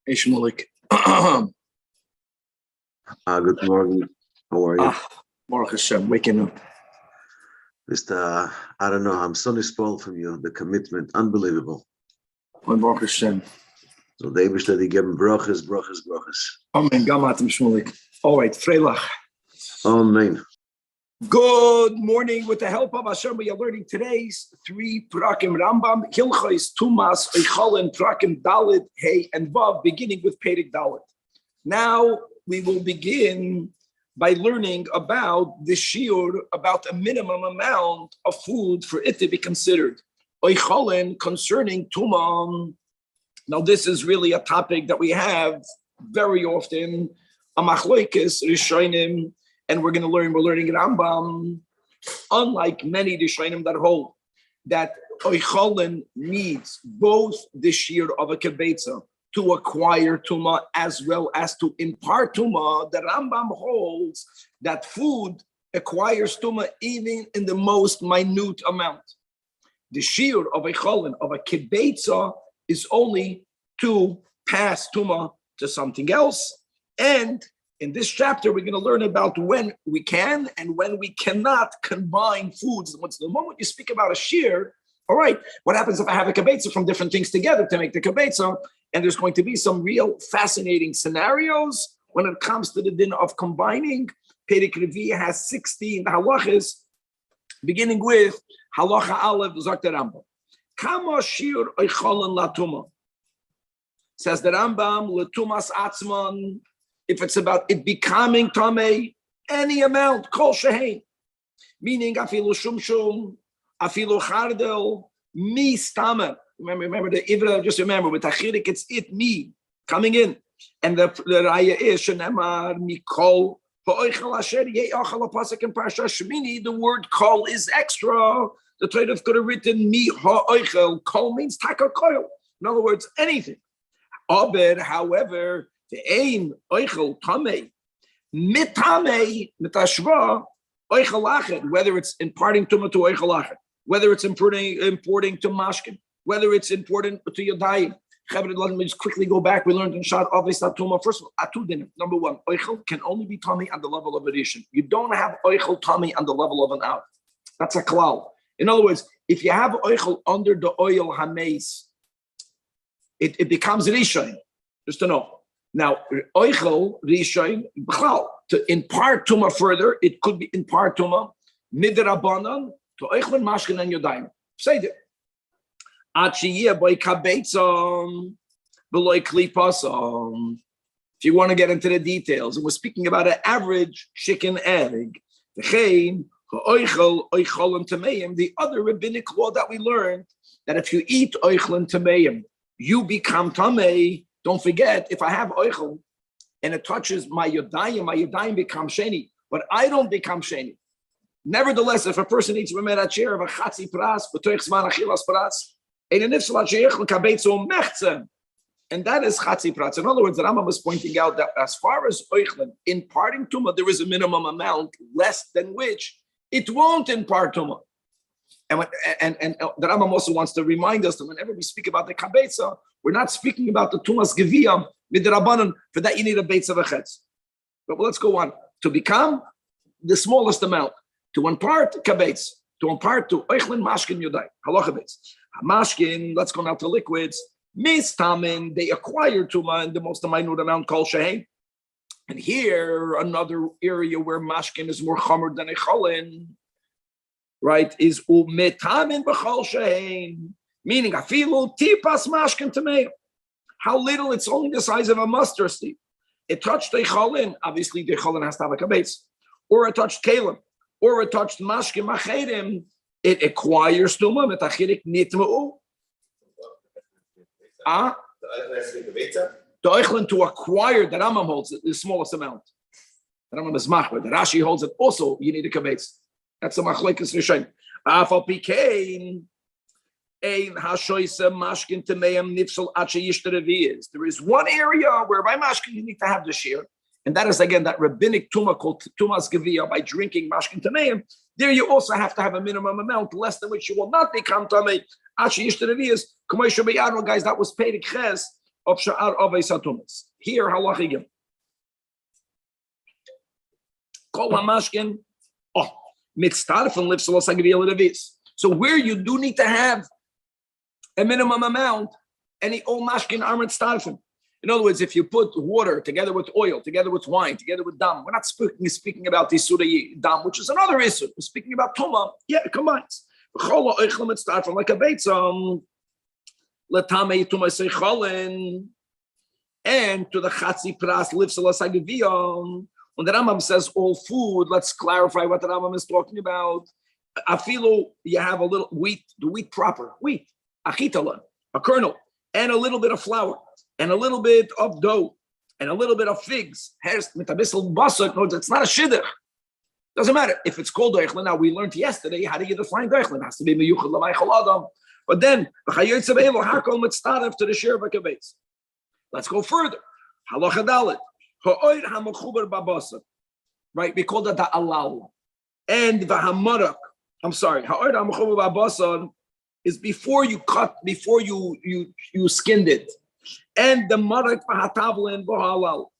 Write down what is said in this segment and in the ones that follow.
Ishmalik. Good morning. How are you? Baruch Hashem, waking up. I don't know. I'm so spoiled from you. The commitment, unbelievable. Baruch Hashem. So they wish that he gave him brachas. Amen. Gamatim Shmulik. All right, Freilach. Amen. Good morning. With the help of Hashem, we are learning today's 3 Prakim Rambam, Hilchos, Tumas, Eicholin, Prakim Dalit, Hey, and Vav, beginning with Perek Dalit. Now we will begin by learning about the shiur, about a minimum amount of food for it to be considered. Eicholin, concerning Tumam. Now this is really a topic that we have very often, a machloikis, Rishonim, and we're learning Rambam. Unlike many Rishonim that hold that Eicholin needs both the shiur of a kibetza to acquire tuma as well as to impart tuma, the Rambam holds that food acquires tuma even in the most minute amount. The shiur of Eicholin of a kibetza is only to pass tuma to something else, and in this chapter, we're going to learn about when we can and when we cannot combine foods. Once the moment you speak about a shear, all right, what happens if I have a kibetza from different things together to make the kibetza? And there's going to be some real fascinating scenarios when it comes to the din of combining. Perek Revi has 16 halachas, beginning with halacha aleph, Zok the Rambam. Kama shir eicholin latuma. Says the Rambam, latumas atzman. If it's about it becoming tamei, any amount, kol shehein, meaning afilu shumshum, afilu chardel, mi stama. Remember the ivra. Just remember with achirik, it's it me coming in, and the raya is shenemar mikol ha'oichel asher ye'achal pasuk in Parsha Shemini. The word kol is extra. The Torah could have written mi ha'oichel. Kol means taka koil. In other words, anything. Aber, however, the aim oichel tamei mitamei mitashva oichel lachet, whether it's imparting tuma to oichel lachet, whether it's importing to mashkin, whether it's important to yadayim. Let me just quickly go back. We learned in Shad obviously tuma. First of all, atu dinim. Number one, oichel can only be tamei on the level of a rishon. You don't have oichel tamei on the level of an out. That's a klal. In other words, if you have oichel under the oil hameis, it becomes rishon. Just to know. Now, oichel rishon b'chal, to impart tuma further, it could be impart tuma midrabanan to oichlin mashkin and yodayim. Say that. Achiyah by kabetzon beloy klipasam. If you want to get into the details, and we're speaking about an average chicken egg. The other rabbinic law that we learned, that if you eat oichlin tameim, you become tamei. Don't forget, if I have oichel and it touches my yodayim becomes sheni, but I don't become sheni. Nevertheless, if a person eats a chair of a chatzi pras, b'toich zman achilas pras, and that is chatzi pras. In other words, the Rambam was pointing out that as far as oichlin imparting tuma, there is a minimum amount less than which it won't impart tuma. And the Rambam also wants to remind us that whenever we speak about the kabetza, we're not speaking about the tumas geviyam midrabanan. For that, you need a beitza v'chetz. But let's go on. To become the smallest amount, to impart kabetz, to impart to oichlin mashkin yodai halacha beitz. Mashkin, let's go now to liquids. Mistamin, they acquire tuma in the most minute amount called shehein. And here, another area where mashkin is more chomer than eicholin. Right, is umetamin b'chol shehein, meaning afilu tipas mashkin tamei. How little? It's only the size of a mustard seed. It touched eicholin. Obviously, the eicholin has to have a kabetz, or it touched kalim, or it touched mashkin machedim. It acquires tuma metachirik nitmeu. The eicholin to acquire, the Rambam holds it, the smallest amount. The Rambam is machmer. The Rashi holds it. Also, you need a kabetz. That's a machlekes rishonim. Afal pikein ein hashoyse mashkin temeim nifsal ache yishtereviyis. There is one area where by mashkin you need to have the shear, and that is again that rabbinic tuma called tumas geviyah by drinking mashkin temeim. There you also have to have a minimum amount less than which you will not become tamei ache yishtereviyis. Guys, that was Perek Ches of Sha'ar Avos HaTumas. Here, halachigim. Kol hamashkin, mitztarfen lifsalos hagviyah levis. So where you do need to have a minimum amount, any old mashkin are mitztarfen. In other words, if you put water together with oil, together with wine, together with dam, we're not speaking about the surah dam, which is another issue. We're speaking about tuma. Yeah, it combines. Like a beitzam, letame tuma seichalin, and to the chatzi pras lifsalas hagviyah. When the Rambam says all food, let's clarify what the Rambam is talking about. Afilu, you have a little wheat, the wheat proper, wheat, achitala, a kernel, and a little bit of flour, and a little bit of dough, and a little bit of figs. No, it's not a shidduch. Doesn't matter. If it's called doichlin, now we learned yesterday, how do you define doichlin? It has to be meyuchad l'maychal adam. But then, to the share of a kabeitz. Let's go further. Halacha dalet. Right, we call that the alal. And the hamarak, I'm sorry, is before you cut, before you skinned it. And the marak v'hatavlin v'halal.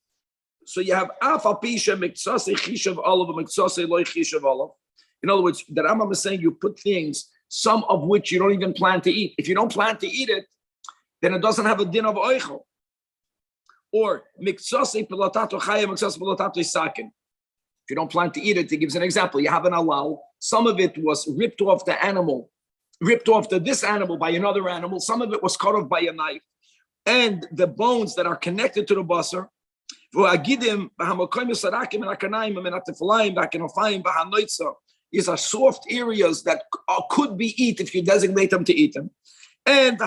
So you have afapisha miktsase chishav olav miktsase loy chishav olav. In other words, the Rambam is saying you put things, some of which you don't even plan to eat. If you don't plan to eat it, then it doesn't have a din of oichel. Or miktsase pilotato chaya miktsase pilotato sakin. If you don't plan to eat it, he gives an example. You have an alal. Some of it was ripped off the animal, ripped off this animal by another animal. Some of it was cut off by a knife. And the bones that are connected to the basar, these are soft areas that could be eaten if you designate them to eat them. And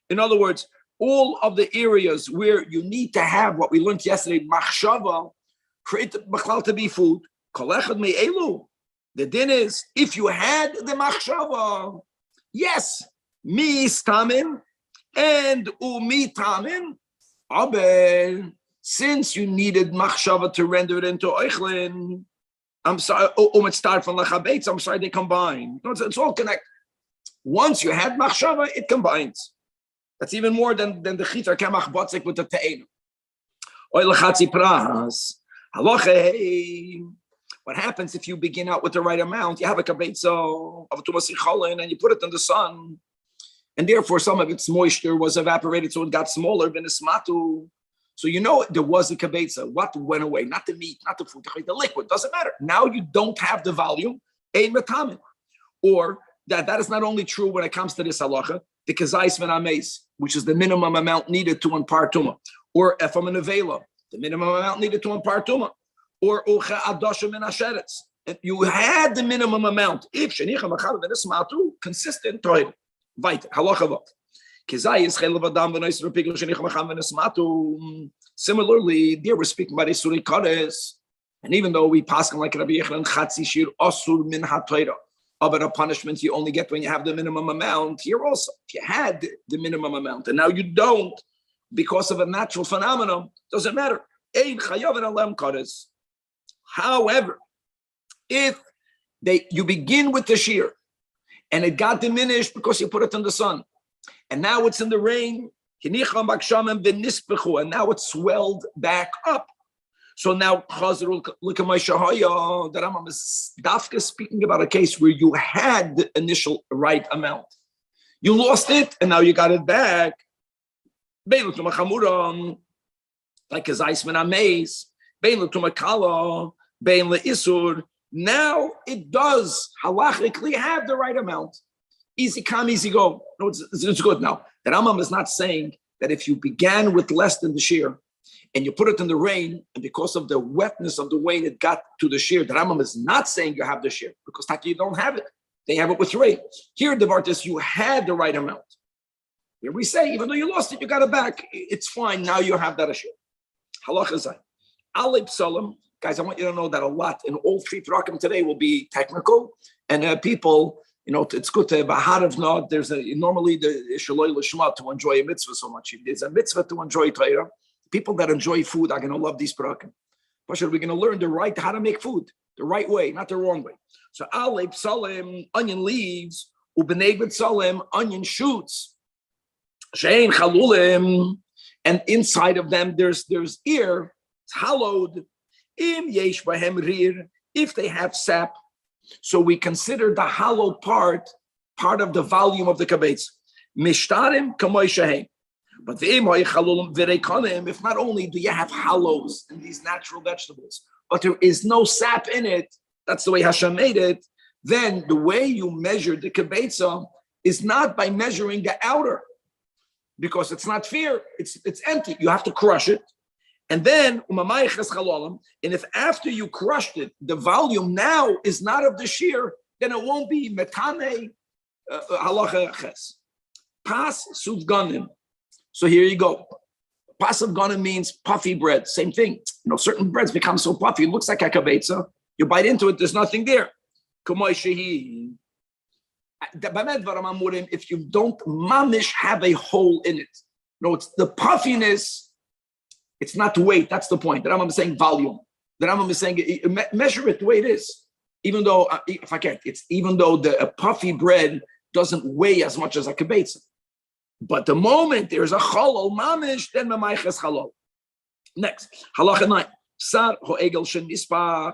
in other words, all of the areas where you need to have what we learned yesterday, machshava, for it to be food. The din is, if you had the machshava, yes, mi stamin and umi tamin, aber since you needed machshava to render it into oichlin, I'm sorry, I'm sorry, they combine. It's all connected. Once you had machshava, it combines. That's even more than the chiter kemach botzik with the te'enu. Oil chatzi pras. Halacha. What happens if you begin out with the right amount? You have a kabetzo of tumas cholin and you put it in the sun, and therefore some of its moisture was evaporated, so it got smaller than a smatu. So you know there was a kabetza. What went away? Not the meat, not the food, the liquid. Doesn't matter. Now you don't have the volume. Ein metamin. Or that is not only true when it comes to this halacha, the kazais v'nameis, which is the minimum amount needed to impart tuma, or efam and avela, the minimum amount needed to impart tuma, or ucha adoshim and asheretz. You had the minimum amount. If shenicha machal v'nesmatu, consistent toil, vayt halacha v'ot. Kazais chelav adam v'nois v'pigel shenicha machal v'nesmatu. Similarly, there we're speaking about isuri kares, and even though we pass like Rabbi Zajac chatzi shir asur min ha'torah. But a punishment you only get when you have the minimum amount. Here also, if you had the minimum amount and now you don't, because of a natural phenomenon, doesn't matter. However, if you begin with the shear and it got diminished because you put it in the sun, and now it's in the rain, and now it's swelled back up. So now, look at my shahaya. The Rambam is dafka speaking about a case where you had the initial right amount. You lost it, and now you got it back. Like a zaisman amaze, isur. Now it does halachically have the right amount. Easy come, easy go. No, it's good now. The Rambam is not saying that if you began with less than the shear, and you put it in the rain, and because of the wetness of the rain, it got to the shear. The Rambam is not saying you have the shear, because you don't have it. They have it with rain. Here, the Vart is you had the right amount. Here we say, even though you lost it, you got it back. It's fine. Now you have that shear. Halacha zayin. Alei psalim. Guys, I want you to know that a lot in all three parakim today will be technical, and people, it's good to have a heart of not. There's normally the shaloi l'shma to enjoy a mitzvah so much. There's a mitzvah to enjoy Torah. People that enjoy food are going to love these parakim. We're going to learn how to make food the right way, not the wrong way. So alei psalim, onion leaves, Ubeneg b'tzalim, onion shoots. Shein chalulim, and inside of them there's ear. It's hollowed. Im yesh bahem rir, if they have sap. So we consider the hollow part of the volume of the kabetz. Mishtarim kamoy shehem. But if not only do you have hollows in these natural vegetables, but there is no sap in it, that's the way Hashem made it, then the way you measure the kibetza is not by measuring the outer, because it's not fair, it's empty. You have to crush it. And then, and if after you crushed it, the volume now is not of the shear, then it won't be metame halacha ches. Pas suvganim. So here you go. Pas suvganim means puffy bread. Same thing. Certain breads become so puffy, it looks like a kabetza. You bite into it, there's nothing there. If you don't mamish have a hole in it. No, it's the puffiness. It's not weight. That's the point. The Rambam is saying volume. The Rambam is saying measure it the way it is. Even though, if I can't, it's even though the puffy bread doesn't weigh as much as a kibetza. But the moment there's a chalol mamish, then memaiches chalol. Next, halacha 9. Sar ho'egel shenispach.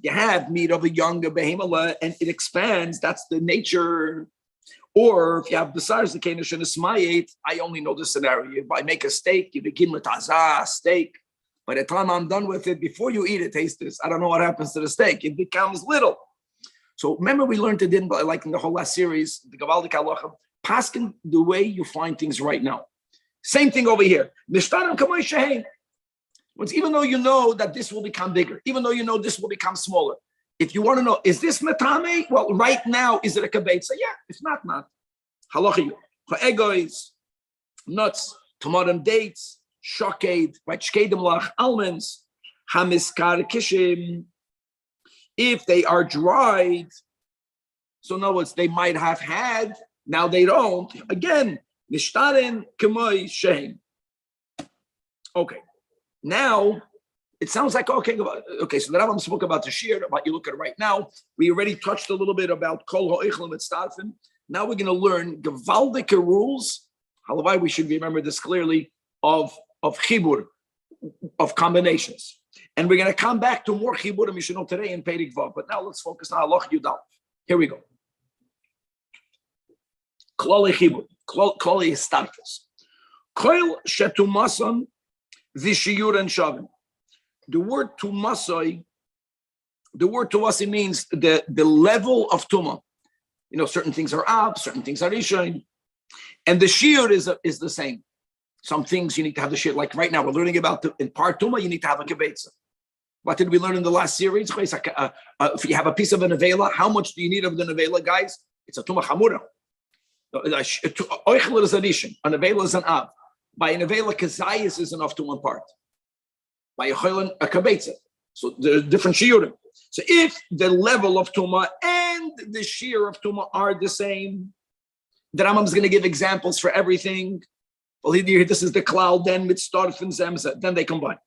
You have meat of a younger behemoth and it expands. That's the nature. Or if you have besides the kenish and ismayit, I only know the scenario. If I make a steak, you begin with azah steak. By the time I'm done with it, before you eat it, taste this. I don't know what happens to the steak. It becomes little. So remember, we learned it in like in the whole last series, the Gavaldik Halacha, paskin the way you find things right now. Same thing over here. Nishtarim kamoy shehem. Even though you know that this will become bigger, even though you know this will become smaller. If you want to know, is this metame? Well, right now, is it a kabetza? Yeah, if not. Halacha egois, nuts, tomato dates, shoked, right? Shkedim lach, almonds, hamiskar kishim. If they are dried, so in other words, they might have had, now they don't. Again, nishtarin k'moy shehem. Okay. Now, it sounds like, okay, so the Rambam spoke about the shear, about you look at it right now. We already touched a little bit about kol ha'oichlim et starfin. Now we're going to learn gewaldike rules, halavai, we should remember this clearly, of chibur, of combinations. And we're going to come back to more chiburim you should know today in Perek Vav. But now let's focus on Halach Yudal. Here we go. Klali chibur, klali starfis. Kol shetumasan v'shiyur and shavim. The word tumasai, means the level of tuma. Certain things are ab, certain things are rishon, and the shiur is the same. Some things you need to have the shiur. Like right now, we're learning about in part tuma, you need to have a kibetza. What did we learn in the last series? If you have a piece of a nevela, how much do you need of the nevela, guys? It's a tuma chamura. Oichel is a rishon. A nevela is an ab. By a nevela, kazayis is enough to one part. By a choylin, a kabetza. So there's different shiurim. So if the level of tuma and the shear of tuma are the same, the Rambam is going to give examples for everything. Well, here this is the cloud, then with starf and zemza, then they combine.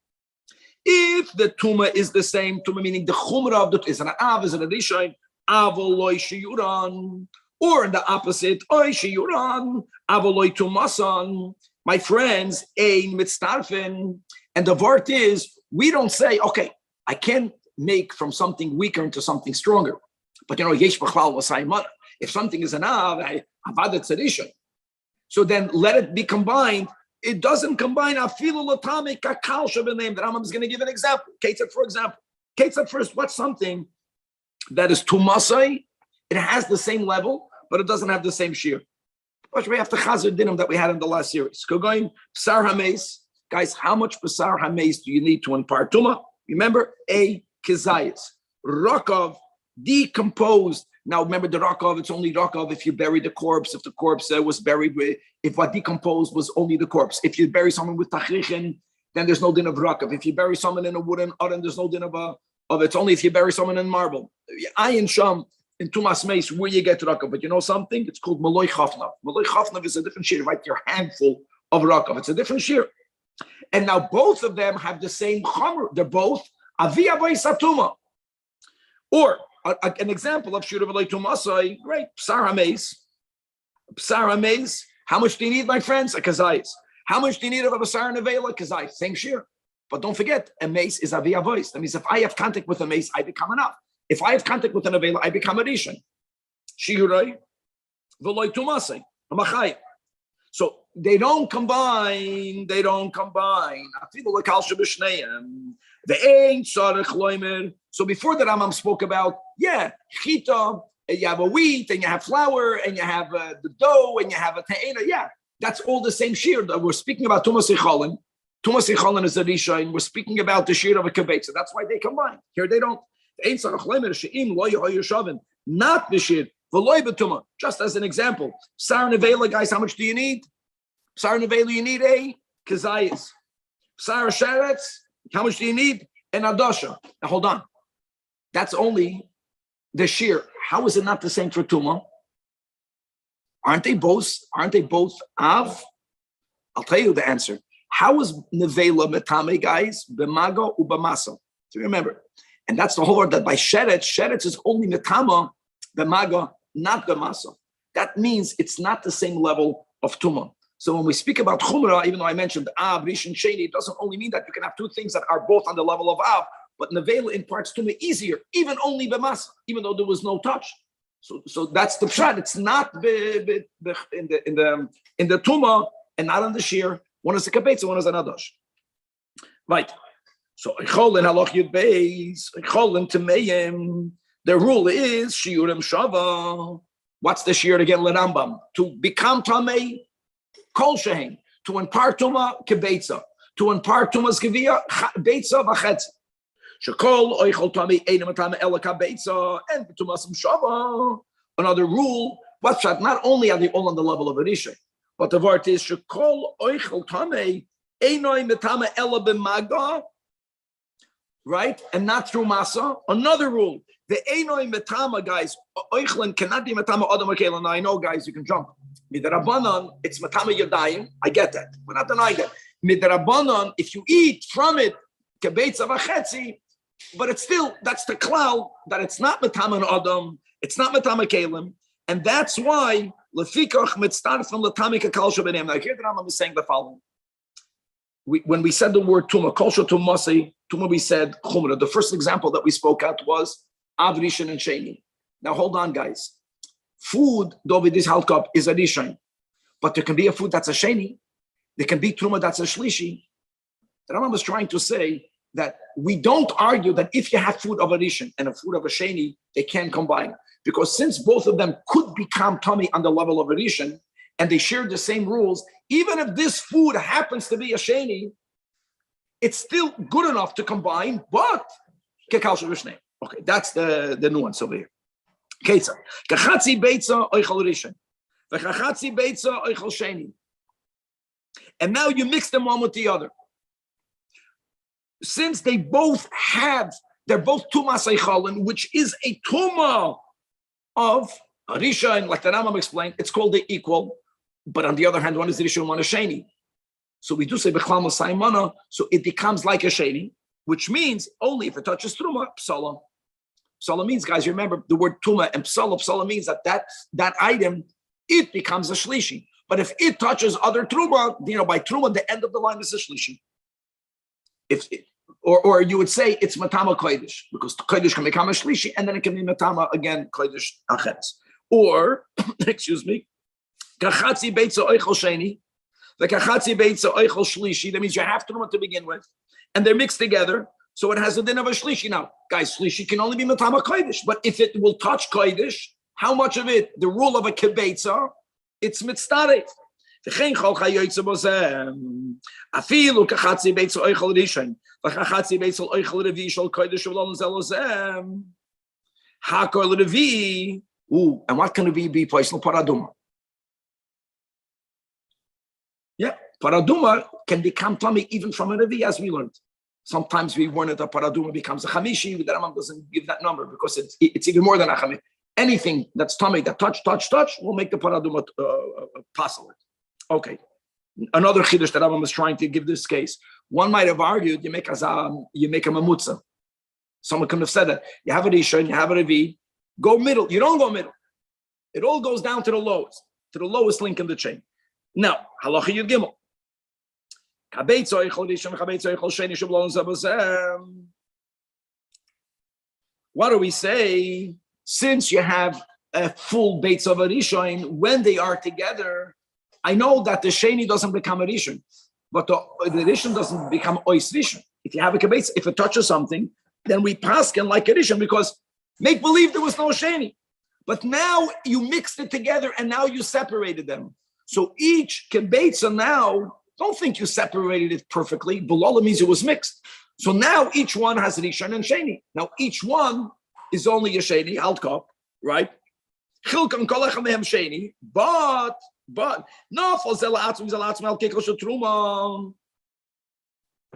If the tuma is the same, tuma meaning the chumra of the is an av, is an adishain, avoloi shiuran, or in the opposite, oi shiuran, avoloi tumasan. My friends, ein mitztarfen. And the vart is, we don't say, okay, I can make from something weaker into something stronger. But yesh b'chlal v'saymana. If something is an av, avadet tzadisha. So then let it be combined. It doesn't combine afilu latame kakal shabenem. The Rambam is going to give an example. Ketzat, for example. Ketzat first, what's something that is tumasai? It has the same level, but it doesn't have the same shear. We have the chazir dinim that we had in the last series. Going psar hameis. Guys, how much basar hameis do you need to impart tuma? Remember, a kizayis. Rakav, decomposed. Now, remember the rakav, it's only rakav if you bury the corpse, if the corpse was buried with, if what decomposed was only the corpse. If you bury someone with tachrichin, then there's no din of rakav. If you bury someone in a wooden oven, there's no din of it's only if you bury someone in marble. Ayin sham, in tumas meis, where you get rakav. But you know something? It's called maloi chafnav. Maloi chafnav is a different shear, right? Your handful of rakav. It's a different shear. And now both of them have the same chomer. They're both avi avay satuma. Or an example of shura v'lei tumasai, great, psar hameis. B'sar Amaze. How much do you need, my friends? A kazayis. How much do you need of a B'sar Nevela? Kazayis. Same shear. But don't forget, a mace is a via voice. That means if I have contact with a mace, I become enough. If I have contact with an Nevela, I become a Rishon. Shiurai. V'loy tumasei. Amachai. So they don't combine. They don't combine. So before the Rambam spoke about, chita, and you have a wheat, and you have flour, and you have the dough, and you have a ta'ena. Yeah, that's all the same shear. We're speaking about tumas echolin. Tumas echolin is a rishon. We're speaking about the shear of a kibetz. So that's why they combine. Here they don't. Not the shear. Just as an example, Sar Nevela, guys, how much do you need? Sar Nevela, you need a kazayis. Sar Sheretz, how much do you need? An adosha. Now hold on. That's only the shear. How is it not the same for Tuma? Aren't they both Av? I'll tell you the answer. How is Nevela Metame, guys? B'maga u'b'masa. So remember, and that's the whole word that by Sheretz is only Metama, B'maga, not b'masa. That means it's not the same level of Tuma. So when we speak about Chumrah, even though I mentioned Av, Rish, and Sheni, it doesn't only mean that you can have two things that are both on the level of Av, but Nevela imparts Tuma easier, even only b'masa, even though there was no touch. So that's the pshat. It's not in the Tuma and not on the shear. One is a kabetz, one is an adosh. Right. So Echolin halach yud beis, Echolin Tameim. The rule is shiurim shava. What's the shear again? Rambam to become tamei kol shehem, to impart tuma kebetza, to impart tumas kevia betza v'chetz. Shekol oichol tamei einam tamei ela kabetza and tumasim shava. Another rule. What's that? Not only are they all on the level of a rishon, but the word is shekol oichol tamei einoi metame ela b'maga, right, and not through masa. Another rule. The Einoi Metama, guys, Oichlin cannot be Metama Adam Akela. Now I know, guys, you can jump. Midrabanan, it's Metama Yadayim. I get that. We're not denying that. Midrabanan, if you eat from it, Kebetza Vachetzi, but it's still, that's the cloud, that it's not Metama Adam, it's not Metama Kalim, and that's why Lefikach Mitztar from Latamika Kalsha Benem. Now here the Rambam is saying the following. When we said the word Tuma, Kalsha Tumasi, Tuma, we said Chumra. The first example that we spoke at was Av Rishon and Sheni. Now hold on, guys. Food, though with this halkop, is a Rishon, but there can be a food that's a Sheni. There can be Truma that's a Shlishi. The Rambam was trying to say that we don't argue that if you have food of a Rishon and a food of a Sheni, they can combine. Because since both of them could become tummy on the level of a Rishon, and they share the same rules, even if this food happens to be a Sheni, it's still good enough to combine, but Kekal Shavishne. Okay, that's the nuance over here. Ketzah. Kachatzi beitza oichel rishon. V'chachatzi beitza oichel sheni. And now you mix them one with the other. Since they're both tumas eichalin, which is a tuma of a rishon, like the Rambam explained, it's called the equal. But on the other hand, one is the rishon, one is sheni. So we do say b'chlam saimana, so it becomes like a sheni, which means only if it touches truma, psala. Psala means, guys, you remember the word tuma and psala. Psala means that item, it becomes a shlishi. But if it touches other truma, by truma, the end of the line is a shlishi. Or you would say it's matama kodesh, because kodesh can become a shlishi, and then it can be matama again kodesh achetz. Or, excuse me, kachatzi beitza oichel sheni, the kachatzi beitza oichel shlishi. That means you have truma to begin with, and they're mixed together. So it has a din of a shlishi. Now, guys, shlishi can only be matama kodesh, but if it will touch kodesh, how much of it? The rule of a kibetza, it's mitzdaref. V'chein chol chayoytze bozem. Afilu kachatzi beitza oichel rishon, v'chachatzi beitza oichel revi shol kodesh v'lon zelozem. Hakol revi. Ooh, and what can revi be? Poisel paraduma. Yeah, paraduma can become tummy even from a revi, as we learned. Sometimes we warn that a paraduma becomes a chamishi. The Rambam doesn't give that number because it's even more than a chamishi. Anything that's tummy that touch will make the paraduma possible. Okay. Another chiddush that Rambam is trying to give this case. One might have argued you make a mamutza. Someone could have said that you have a rishon, you have a revi, go middle. You don't go middle. It all goes down to the lowest. to the lowest link in the chain. Now, halacha yud gimel. What do we say? Since you have a full beitz of a rishon, when they are together, I know that the sheni doesn't become a rishon, but the rishon doesn't become ois rishon. If you have a kabeitz, if it touches something, then we paskin like a rishon because make believe there was no sheni. But now you mixed it together and now you separated them. So each kabeitza now, don't think you separated it perfectly. Bulala means it was mixed. So now each one has rishon and sheni. Now each one is only a sheni, halkop, right? Chilkan kolechem mehem sheni, but no,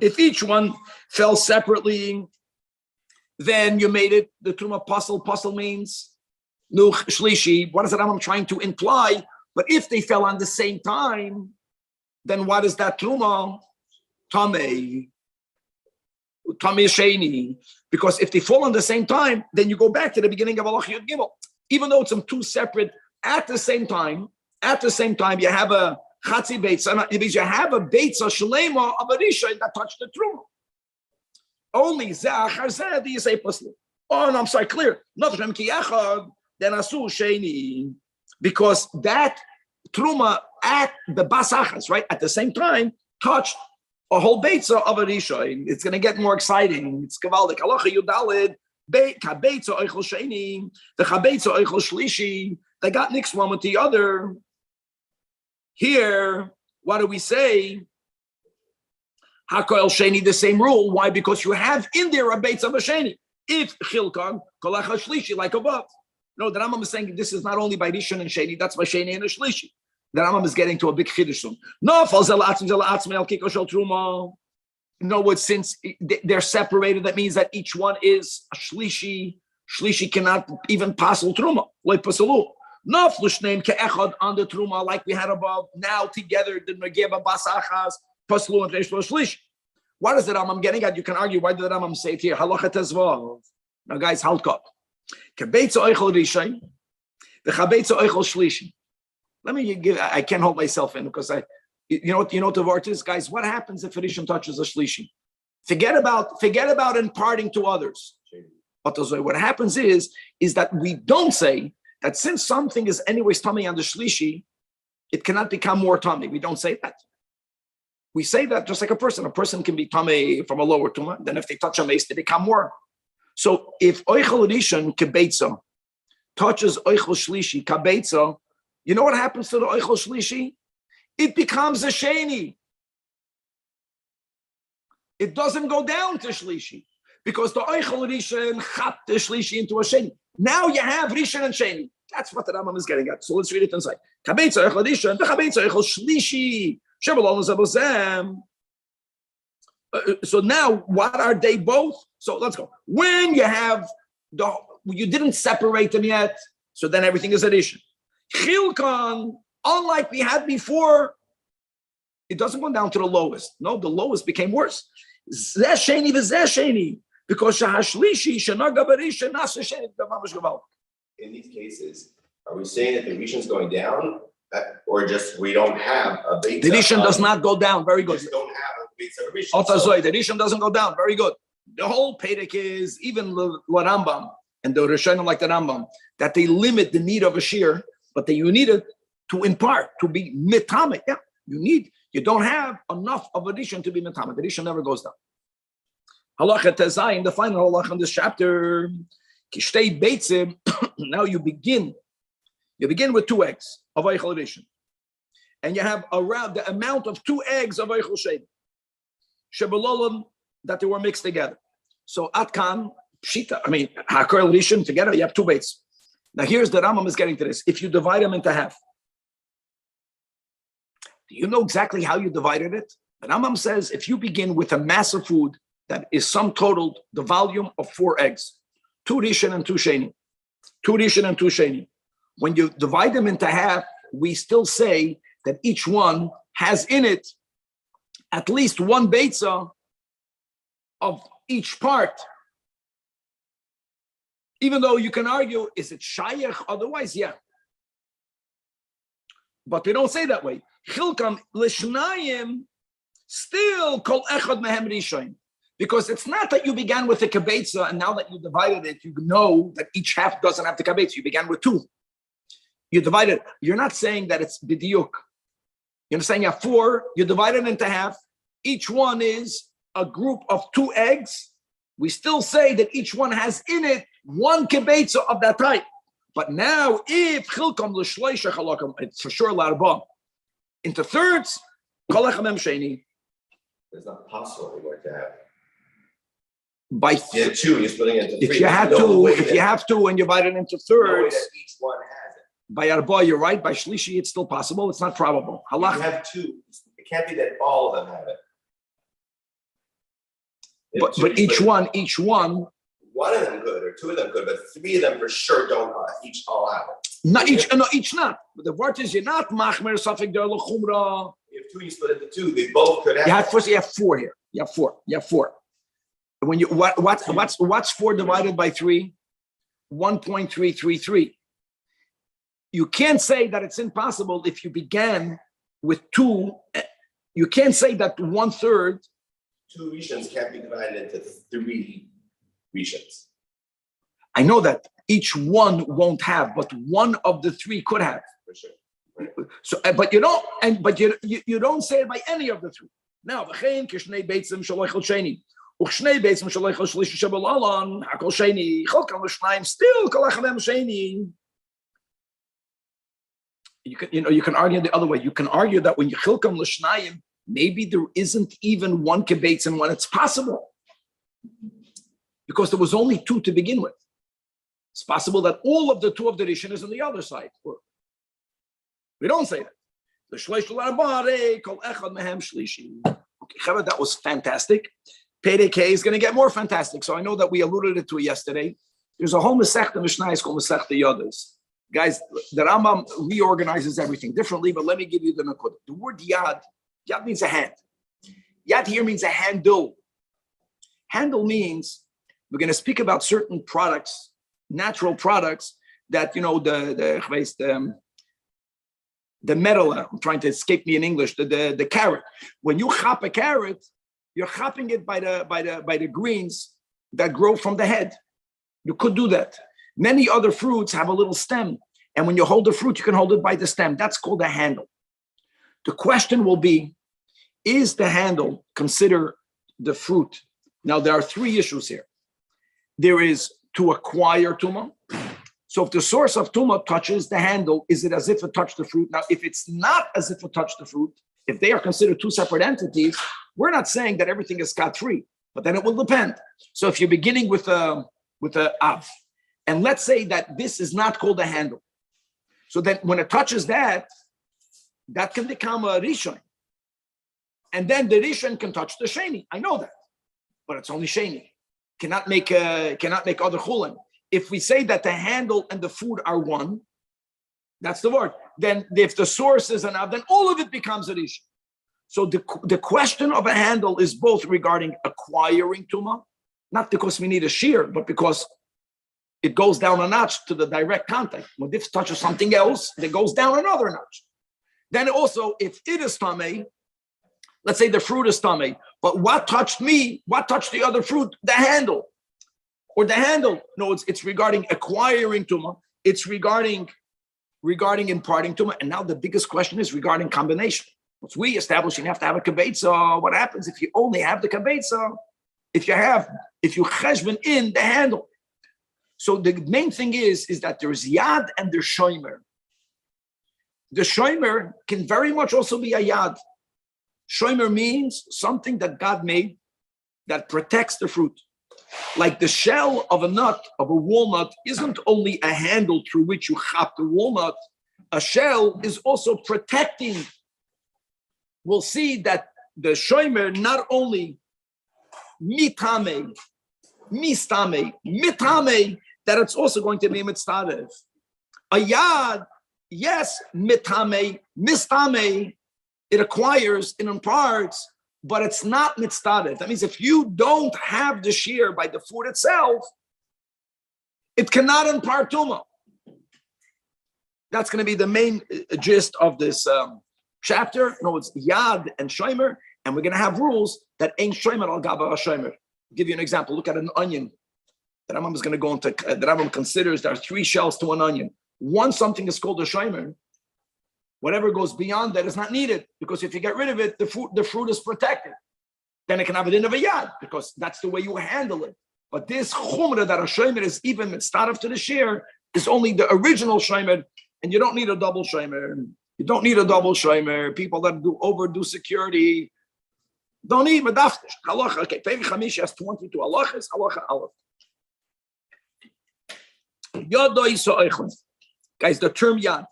if each one fell separately, then you made it the truma puzzle. Puzzle means nuch shlishi. What is it I'm trying to imply? But if they fell on the same time, then what is that truma? Tamei sheni. Because if they fall on the same time, then you go back to the beginning of Halach Yud Gimel. Even though it's two separate at the same time, you have a chatzi beitza. It means you have a beitza shlema of a rishon that touched the truma. Only zachar zeh do you say paslu. Oh no, I'm sorry, clear. Not ki echad then asu sheni, because that truma at the basachas, right at the same time, touched a whole beitza of a rishon. It's going to get more exciting. It's kavaldik. Halacha yudalid. The chabeitza oichel sheni, the chabeitza oichel shlishi, they got mixed one with the other. Here, what do we say? Hakoel sheni, the same rule. Why? Because you have in there a beitza of a sheni. If chilkan kolacha shlishi, like above. No, the Rambam is saying this is not only by rishon and sheni, that's by sheni and a shlishi. The Rambam is getting to a big chiddush soon. No, fal zel atzmi el kiko shel truma. No, since they're separated, that means that each one is a shlishi. Shlishi cannot even passel truma. Like pasalu. No flushneim ke'echad on the truma like we had above. Now together the negeba basachas pasalu and reish shlishi. What is the Rambam getting at? You can argue why did the Rambam say it here? Halacha tezvav. Now, guys, halkot. Kebeitza oichel rishayin. The chabeitza oichel shlishi. Let me give. I can't hold myself in because you know what the word is, guys. What happens if a rishon touches a shlishi? Forget about imparting to others. But what happens is that we don't say that since something is anyways tummy on the shlishi, it cannot become more tummy. We don't say that. We say that just like a person. A person can be tummy from a lower tumah. Then if they touch a mace, they become more. So if oichel rishon kebeitza touches oichel shlishi kabeitza, you know what happens to the oichel shlishi? It becomes a sheni. It doesn't go down to shlishi because the oichel rishon chap the shlishi into a sheni. Now you have rishon and sheni. That's what the Rambam is getting at. So let's read it inside. Kabeitza oichel rishon, the kabeitza oichel shlishi. So now, what are they both? So let's go. When you have you didn't separate them yet, so then everything is addition. Chilkan, unlike we had before, it doesn't go down to the lowest. No, the lowest became worse. Zeh sheni v'zeh sheni, because shahashlishi shenaga b'rishon nasa sheni b'mamash gaval. In these cases, are we saying that the rishon's going down, or just we don't have a beit? The rishon does not go down. Very good. We just don't have a beit rishon. So the rishon doesn't go down. Very good. The whole Perek is even the Rambam and the Rishonim like the Rambam that they limit the need of a shear, but that you need it to impart, to be mitame. Yeah, you don't have enough of a rishon to be mitame. The rishon never goes down. Halacha tezayin, the final halacha in this chapter. Kishtei beitzim. Now you begin with 2 eggs of oichel rishon, and you have around the amount of 2 eggs of oichel sheni. Shebelolon that they were mixed together. So atkan pshita. I mean hakoel rishon together. You have 2 beits. Now here's the Rambam is getting to this. If you divide them into half, do you know exactly how you divided it? The Rambam says if you begin with a mass of food that is sum totaled the volume of 4 eggs, 2 rishon and 2 sheni, 2 rishon and 2 sheni. When you divide them into half, we still say that each one has in it at least 1 beitza of each part. Even though you can argue, is it shayach? Otherwise, yeah. But we don't say that way. Chilkam l'shnayim still kol echad mehem rishon. Because it's not that you began with the kabetza and now that you divided it, you know that each half doesn't have the kabetza. You began with 2. You divided. You're not saying that it's bidiyuk. You're saying you have 4. You divide it into half. Each one is a group of 2 eggs. We still say that each one has in it 1 kabetza of that type. But now, if chilkam l'shleisha chalakam, it's for sure larba into thirds. Kolachamem sheni. It's not possible anymore to have. By You have 2, you're splitting it into 3. if you have two, and you divide it into No way thirds, that each one has it. by arba, you're right. By shlishi, it's still possible. It's not probable. You Halach. have 2. It can't be that all of them have it. If But 2, each but one. one of them could, or 2 of them could, but 3 of them for sure don't each all have it. Not each. No, each not. But the word is you're not machmer safek der lechumra. You have 2, you split into 2. They both could have. You have first. You have 4 here. You have 4. When you what's 4 divided by 3? 1.333. You can't say that it's impossible if you began with 2. You can't say that 1/3. 2 rishons can't be divided into 3 rishons. I know that each one won't have, but one of the 3 could have. For sure. So, but you don't, you don't say it by any of the 3. Now, v'chein kishnei beitzim shaloi chol sheni, uchshnei beitzim shaloi chol shlishi shabal alon, hakol sheni, cholkam l'shnayim, still kol achavem sheni. You can argue the other way. You can argue that when you chilkam l'shnayim, maybe there isn't even 1 kibeitzim when it's possible, because there was only 2 to begin with. It's possible that all of the 2 of the rishon is on the other side. We don't say that. The shleish l'arbare kol echad mehem shlishi. Okay, Chava, that was fantastic. Perek K is going to get more fantastic. So I know that we alluded to it yesterday. There's a whole Masechta Mishnah called Masechta Yodas. Guys, the Rambam reorganizes everything differently, but let me give you the nakud. The word yad means a hand. Yad here means a handle. Handle means we're going to speak about certain products, natural products that, the metal, I'm trying to escape me in English, the carrot. When you chop a carrot, you're chopping it by the greens that grow from the head. You could do that. Many other fruits have a little stem, and when you hold the fruit, you can hold it by the stem. That's called a handle. The question will be, is the handle consider the fruit? Now, there are 3 issues here. There is to acquire tumah. So if the source of tumah touches the handle, is it as if it touched the fruit? Now, if it's not as if it touched the fruit, if they are considered 2 separate entities, we're not saying that everything is scot-free, but then it will depend. So if you're beginning with a av, and let's say that this is not called a handle, so then when it touches that can become a rishon, and then the rishon can touch the sheni. I know that, but it's only sheni. Cannot make other chulin. If we say that the handle and the food are one, that's the word. Then if the source is an av, then all of it becomes a rishon. So the question of a handle is both regarding acquiring tumah, not because we need a shear, but because it goes down a notch to the direct contact. When this touches something else, it goes down another notch. Then also, if it is tamei, let's say the fruit is tamei, but what touched me? What touched the other fruit? The handle. Or the handle. No, it's regarding acquiring tumah. It's regarding imparting tumah. And now the biggest question is regarding combination. Once we establish you have to have a kabetza, what happens if you only have the kabetza? If you cheshbon in the handle. So the main thing is that there's yad and there's shomer. The shomer can very much also be a yad. Shomer means something that God made that protects the fruit. Like the shell of a nut, of a walnut, isn't only a handle through which you chop the walnut. A shell is also protecting. We'll see that the shomer not only mitame, mistame, mitame, that it's also going to be mitztarev. A yad, yes, mitame, mistame, it acquires, it imparts, but it's not mitztarev. That means if you don't have the shear by the food itself, it cannot impart tumah. That's going to be the main gist of this chapter. No, it's Yad and Shomer, and we're going to have rules that ain't Shomer al Gaba Shomer. I'll give you an example. Look at an onion. The Rambam is going to go into. The Rambam considers there are 3 shells to an onion. Once something is called a Shomer, whatever goes beyond that is not needed, because if you get rid of it, the fruit is protected. Then it can have it in of a Yad, because that's the way you handle it. But this Chumrah that a Shomer is even mitzvah to the shear is only the original Shomer, and you don't need a double Shomer. You don't need a double Shomer. People that overdo security don't need medaftish. Halacha, okay, Pei Chamish has 22 halachas. Halacha Aleph. Yadoi So'echon. Guys, the term Yad,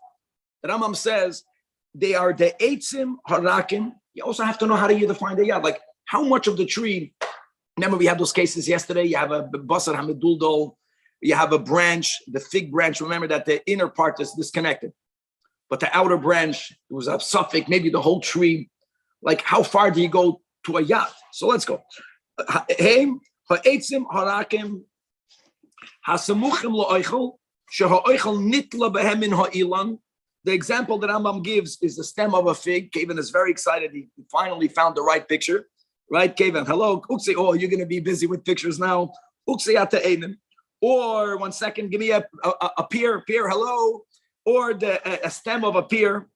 the Rambam says they are the Eitzim Harakim. You also have to know how do you define the Yad. Like how much of the tree. Remember, we had those cases yesterday. You have a Basar Hamiduldol. You have a branch, the fig branch. Remember that the inner part is disconnected, but the outer branch, it was a suffix, maybe the whole tree. Like how far do you go to a Yad? So let's go. Heim ha'etzim harakim hasamuchim lo'oichel sheha'oichel nitla behem in ha'ilan. The example that Rambam gives is the stem of a fig. Kevin is very excited. He finally found the right picture. Right, Kevin? Hello. Uksi. Oh, you're going to be busy with pictures now. Uksi ata einin. Or 1 second, give me a pear, hello. Or a stem of a pear.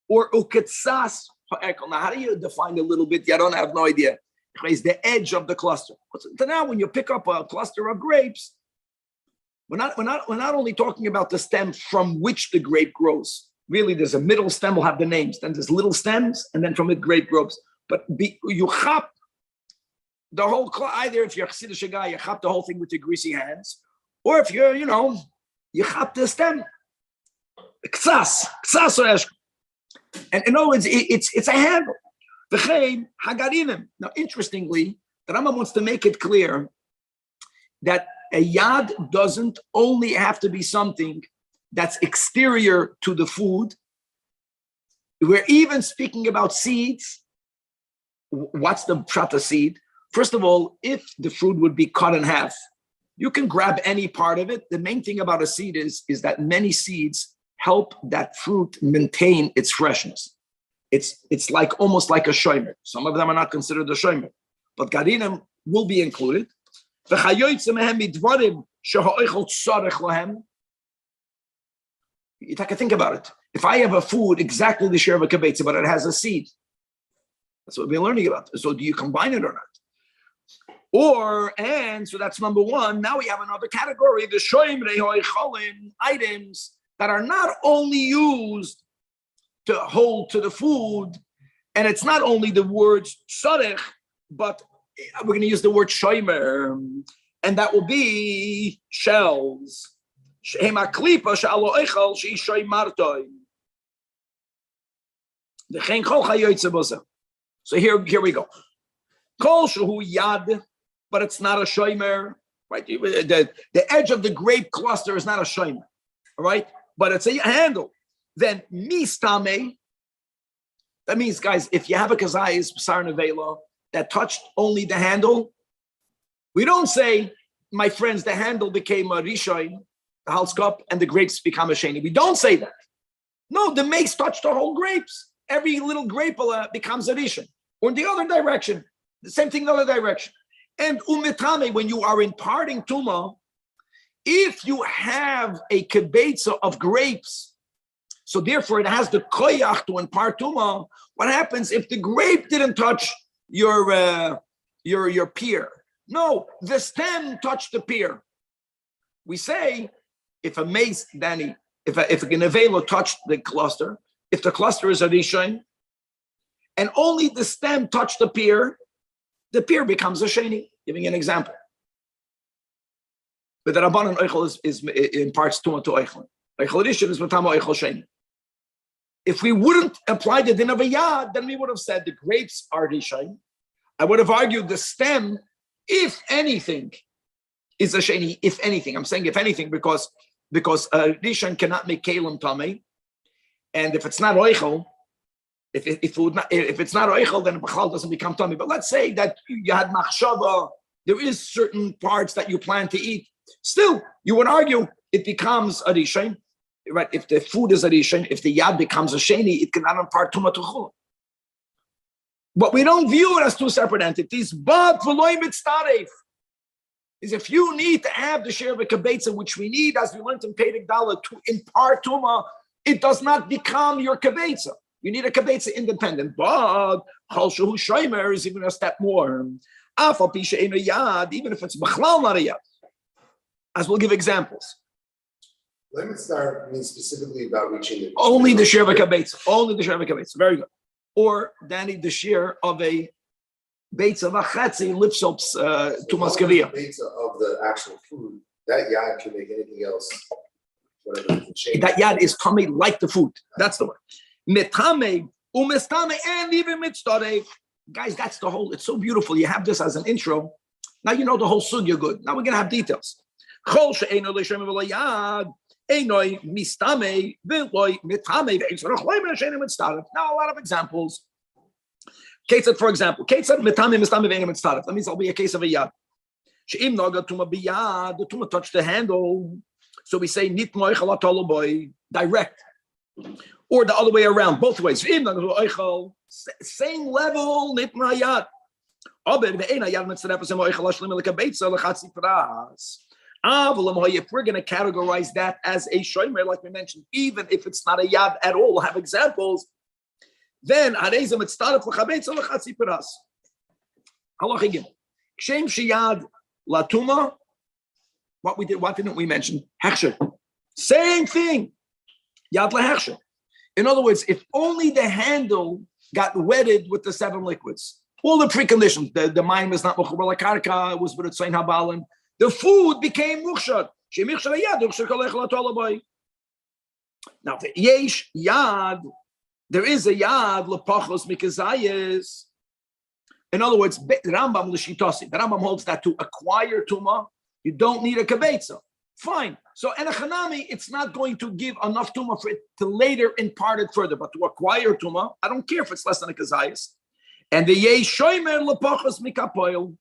Or uketsas ha'ekel. Now, how do you define a little bit? I don't have no idea. It's the edge of the cluster. So now, when you pick up a cluster of grapes, we're not only talking about the stem from which the grape grows. Really, there's a middle stem will have the names. Then there's little stems, and then from it grape grows. But you chop the whole, either if you're a Chassidish guy, you chop the whole thing with your greasy hands, or if you're, you chop the stem. Ksas or and in other words, it's a handle. Now, interestingly, the Rambam wants to make it clear that a yad doesn't only have to be something that's exterior to the food. We're even speaking about seeds. What's the pshat of seed? First of all, if the fruit would be cut in half, you can grab any part of it. The main thing about a seed is that many seeds help that fruit maintain its freshness. It's like almost like a shomer. Some of them are not considered a shomer, but garinim will be included. You take a think about it. If I have a food exactly the share of a kibetza, but it has a seed, that's what we're learning about. So do you combine it or not? So that's number one. Now we have another category, the shoymrei hoicholim, items that are not only used to hold to the food, and it's not only the word tzarech, but we're going to use the word shoymer, and that will be shells. So here we go. Kol shehu yad, but it's not a shomer, right? The edge of the grape cluster is not a shomer, all right? But it's a handle. Then mistame, that means, guys, if you have a kazayis b'sar nevela that touched only the handle, we don't say, my friends, the handle became a rishoin, the hal's cup, and the grapes become a sheni. We don't say that. No, the mace touched the whole grapes. Every little grape becomes a rishon. Or in the other direction, the same thing in the other direction. And umetame, when you are imparting tuma, if you have a kibetza of grapes, so therefore it has the koyach to impart tuma, what happens if the grape didn't touch your pear? No, the stem touched the pear. We say, if a mace, Danny, if a genevelo touched the cluster, if the cluster is a rishon, and only the stem touched the pear becomes a sheni. Giving an example. But the Rabbanan Eichel is imparts Tumah to Eichel. Eichel Rishon is Matama Eichel Sheni. If we wouldn't apply the din of a yad, then we would have said the grapes are Rishon. I would have argued the stem, if anything, is a Sheni. If anything, I'm saying if anything because Rishon cannot make Kalim Tamei, and if it's not Eichel, if it's not Eichel, then Bechal doesn't become tummy. But let's say that you had machshava, there is certain parts that you plan to eat. Still, you would argue it becomes a rishon. right? If the food is a rishon, if the yad becomes a sheni, it cannot impart tuma to chulin. But we don't view it as two separate entities. But v'loy mitzaref is if you need to have the share of a kabetza, which we need, as we learned in Perek Dalet, to impart tuma, it does not become your kabetza. You need a kabetza independent. But chol shehu shomer is even a step more. Af al pi she'eino yad, even if it's b'chlal not a yad. As we'll give examples. Limit start means specifically about reaching the Only the share of a kabetza. Only the share of a kabetza. Very good. Or Danny, the share of a beitza v'chatzi lifts up tumas kaviyah. Beitza of the actual food. That yad can make anything else. Whatever that yad is tummy like the food. That's the word. Metame umestame and even mitzdareh. Guys, that's the whole. It's so beautiful. You have this as an intro. Now you know the whole sugya good. Now we're gonna have details. Chol she'eino l'shem v'layad. Now, a lot of examples. Ketzad, for example, Ketzad mitame mistame ve'enim mitzaref. That means I'll be a case of a yad. She'im naga tuma biyad, the tuma touched the handle. So we say nit moichel atolo boy, direct, or the other way around, both ways. She'im naga oichel, same level nit yad. Aber ve'ena yad mitzaref is moichel ashlim lekabeitza lechatzi pras. If we're going to categorize that as a shomer, like we mentioned, even if it's not a yad at all, we'll have examples. Then harezim it's started for chabetz or chatzi peras. Halach again. Kshem sheyad latuma. What we did? What didn't we mention? Hechsher. Same thing. Yad lahechsher. In other words, if only the handle got wetted with the 7 liquids, all the preconditions. The mine was not mechubar lakarka. It was with a tzayin habalim. The food became mukhshad. Now, the yesh yad, there is a yad lepachos mikazayis. In other words, Rambam l'shitasi. The Rambam holds that to acquire tuma, you don't need a kabetza. Fine. So, and a chanami, it's not going to give enough tuma for it to later impart it further. But to acquire tuma, I don't care if it's less than a kazayis. And the yesh shomer lepachos mikapoil.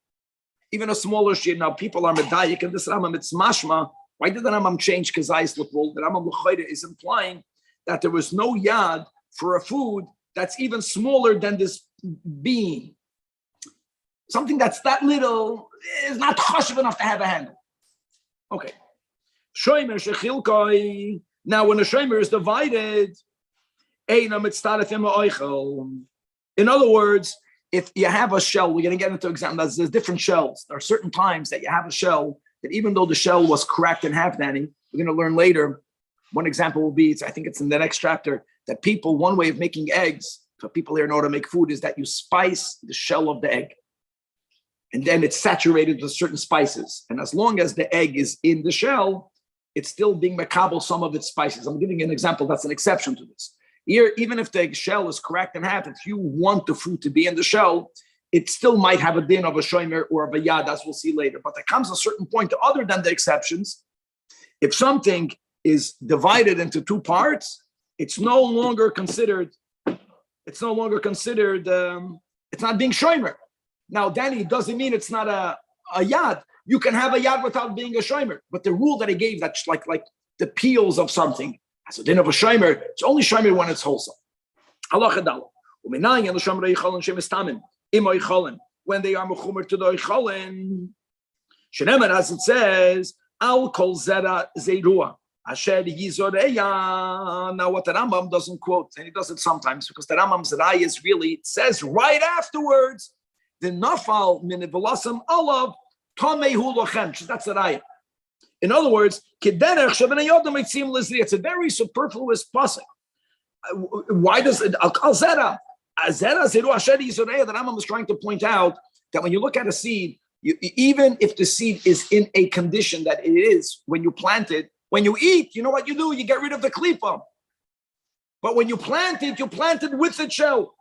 Even a smaller shir. Now people are medayik and this Rambam it's mashma. Why did the Rambam change kazayis l'pol? The Rambam l'chayda is implying that there was no yad for a food that's even smaller than this bean. Something that's that little is not chashuv enough to have a handle. Okay. Shomer shechilkoi. Now when a shomer is divided, eina mitztaref ima oichel. In other words, if you have a shell, we're going to get into examples. There's different shells. There are certain times that you have a shell that even though the shell was cracked in half, Danny, we're going to learn later. One example will be, I think it's in the next chapter, that people, one way of making eggs, for people here know how to make food, is that you spice the shell of the egg. And then it's saturated with certain spices. And as long as the egg is in the shell, it's still being makabel some of its spices. I'm giving you an example that's an exception to this. Here, even if the shell is cracked in half, if you want the food to be in the shell, it still might have a din of a shomer or of a yad, as we'll see later. But there comes a certain point, other than the exceptions, if something is divided into 2 parts, it's no longer considered. It's not being shomer. Now, Danny, it doesn't mean it's not a yad. You can have a yad without being a shomer. But the rule that he gave, that's like the peels of something. So din of a shomer, it's only shomer when it's wholesome. Halacha daled. U'minayin and the shomer yicholen shemistamim im yicholen when they are mechumer to the yicholen. Shenemer, as it says, al kol zera zeirua asher yizoreya. Now, what the Rambam doesn't quote, and he does it sometimes because the Rambam's raya is really, it says right afterwards, the nafal min v'lasam olav tamehu lochem. That's the raya. In other words, it's a very superfluous pasuk. Why does it? The Rambam is trying to point out that when you look at a seed, even if the seed is in a condition that it is when you plant it, when you eat, you know what you do? You get rid of the klipa. But when you plant it with the shell.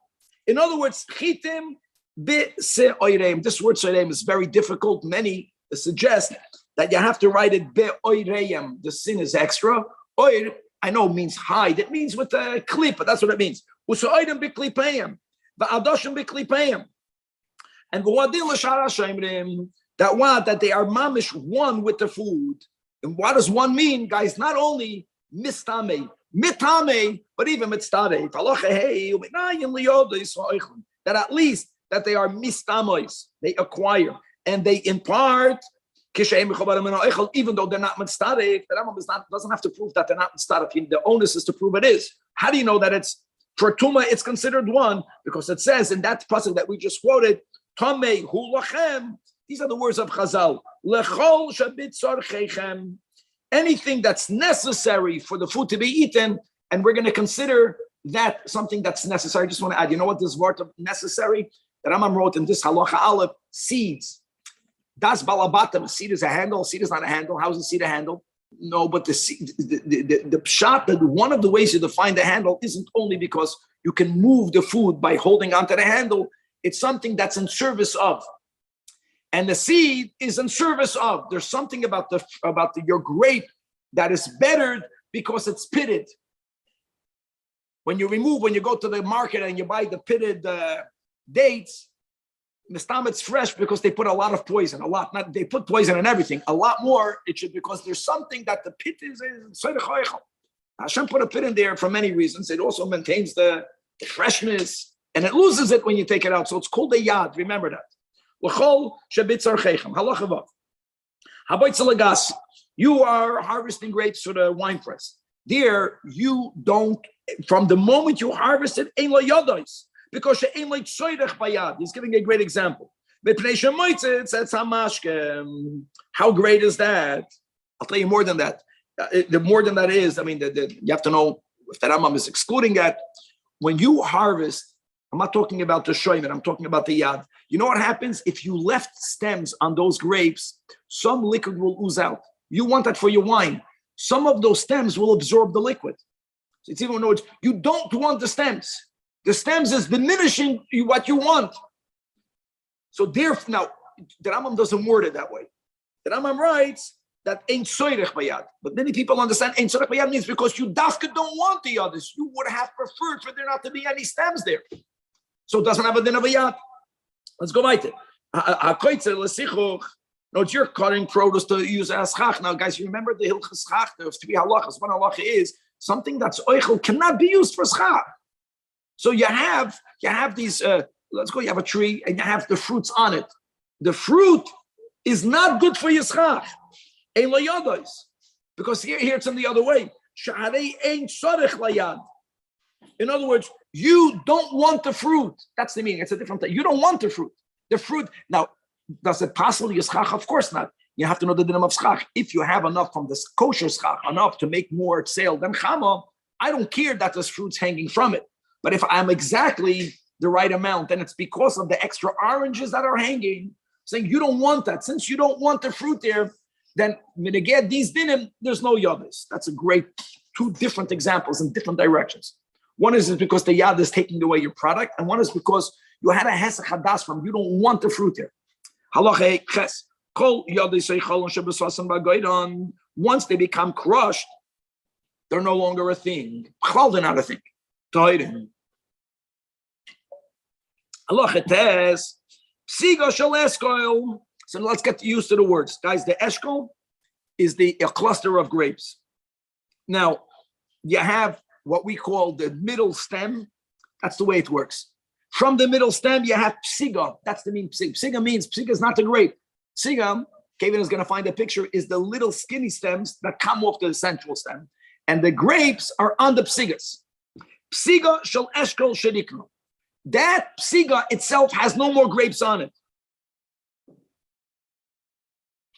In other words, chitim be'se'oireim. This word se'oireim is very difficult. Many suggest that you have to write it be'oireim. The sin is extra. Oir, I know, means hide. It means with a klipa. That's what it means. U'se'oireim be'klipeim. Va'adoshim be'klipeim. And that they are mamish one with the food. And what does one mean, guys? Not only mistame, mitame, but even mitztade. That at least that they are mistamois, they acquire and they impart. Even though they're not mitztade, the Rambam doesn't have to prove that they're not mitztade. The onus is to prove it is. How do you know that it's for tuma? It's considered one because it says in that pasuk that we just quoted, "Tamei hu lachem." These are the words of Chazal. Lechol shabit tzarchechem. Anything that's necessary for the food to be eaten, and we're going to consider that something that's necessary. I just want to add, you know what this word of necessary that Rambam wrote in this halacha aleph, seeds. Das balabatam, a seed is a handle, a seed is not a handle. How is a seed a handle? No, but the pshat, that one of the ways you define the handle isn't only because you can move the food by holding onto the handle. It's something that's in service of. And the seed is in service of. There's something about your grape that is bettered because it's pitted. When you go to the market and you buy the pitted dates, it's fresh because they put a lot of poison. They put poison in everything. A lot more, it should, because there's something that the pit is. Hashem put a pit in there for many reasons. It also maintains the freshness, and it loses it when you take it out. So it's called a yad. Remember that. You are harvesting grapes for the wine press. There, you don't, from the moment you harvest it, because he's giving a great example. How great is that? I'll tell you more than that. The more than that is, you have to know if the Rambam is excluding that. When you harvest, I'm not talking about the shoyman, I'm talking about the yad. You know what happens? If you left stems on those grapes, some liquid will ooze out. You want that for your wine. Some of those stems will absorb the liquid. So it's even notice you don't want the stems. The stems is diminishing what you want. So now, the Rambam doesn't word it that way. The Rambam writes that ain't soirech bayad. But many people understand ain't soirech bayad means because you dafka don't want the others. You would have preferred for there not to be any stems there. So it doesn't have a din of a yad. Let's go right there. No, you're cutting produce to use as schach. Now, guys, you remember the hilchas schach? There are three halachas. One halacha is something that's oichel cannot be used for schach. So you have these, you have a tree and you have the fruits on it. The fruit is not good for yischach. Because here it's in the other way. In other words, you don't want the fruit. That's the meaning. It's a different thing. You don't want the fruit. The fruit, now, does it possibly yischach? Of course not. You have to know the din of schach. If you have enough from this kosher schach, enough to make more sale than chama, I don't care that this fruit's hanging from it. But if I'm exactly the right amount, then it's because of the extra oranges that are hanging, saying you don't want that. Since you don't want the fruit there, then when you get these dinim, there's no yadis. That's a great two different examples in different directions. One is because the yad is taking away your product, and one is because you had a hesach hadas from you don't want the fruit there. Halacha ches kol yadis seichalon shebesasan b'goydon. Once they become crushed, they're no longer a thing. They're not a thing. So let's get used to the words. Guys, the eshkol is a cluster of grapes. Now, you have what we call the middle stem. That's the way it works. From the middle stem, you have psiga. That's the mean psiga. Psiga is not the grape. Psiga, Kevin is going to find a picture, is the little skinny stems that come off the central stem. And the grapes are on the psigas. Psiga shel eshkol shedikno. That psiga itself has no more grapes on it.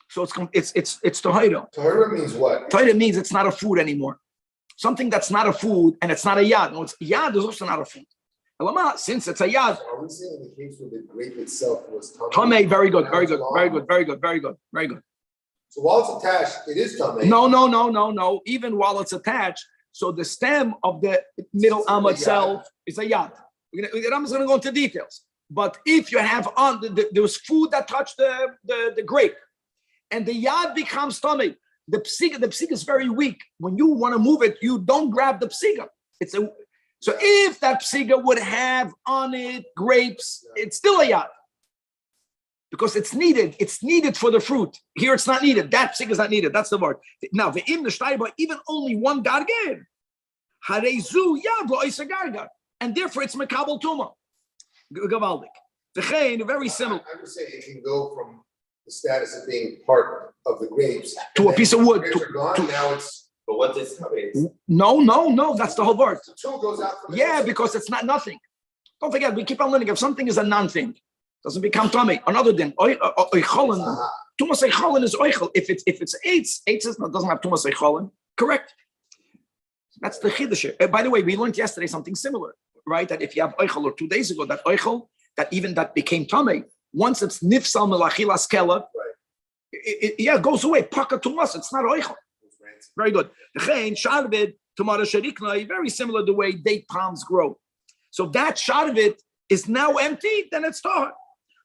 So it's tahira. Tahira means what? Tahira means it's not a food anymore. Something that's not a food and it's not a yad. No, yad is also not a food. Since it's a yad. Are we saying in the case where the grape itself was tamei? Very good. So while it's attached, it is tamei. No. Even while it's attached, so the stem of the middle amma itself is a yad. I'm just going to go into details. But if you have on, there was food that touched the grape, and the yad becomes tamei. The psiga is very weak. When you want to move it, you don't grab the psiga. So if that psiga would have on it grapes, it's still a yad. because it's needed. It's needed for the fruit. Here it's not needed. That psik is not needed. That's the word. Now, even only one garger, and therefore it's mekabel tuma. Gavaldik. Very similar. I would say it can go from the status of being part of the grapes to a piece of wood. Now it's. But what this is? No. That's the whole word. The two goes out from Because it's not nothing. Don't forget, we keep on learning. If something is a non-thing, doesn't become tummy. Another thing, tumas eicholin is oichel. If it's eitz doesn't have tumas eicholin. Correct. That's the chiddush. By the way, we learned yesterday something similar, right? That if you have oichel, or 2 days ago, that oichel, that became tummy. Once it's nifsal melachilas kela, it goes away. Paka tumas. It's not oichel. Very good. Very similar to the way date palms grow. So that shot of it is now empty, then it's tahor.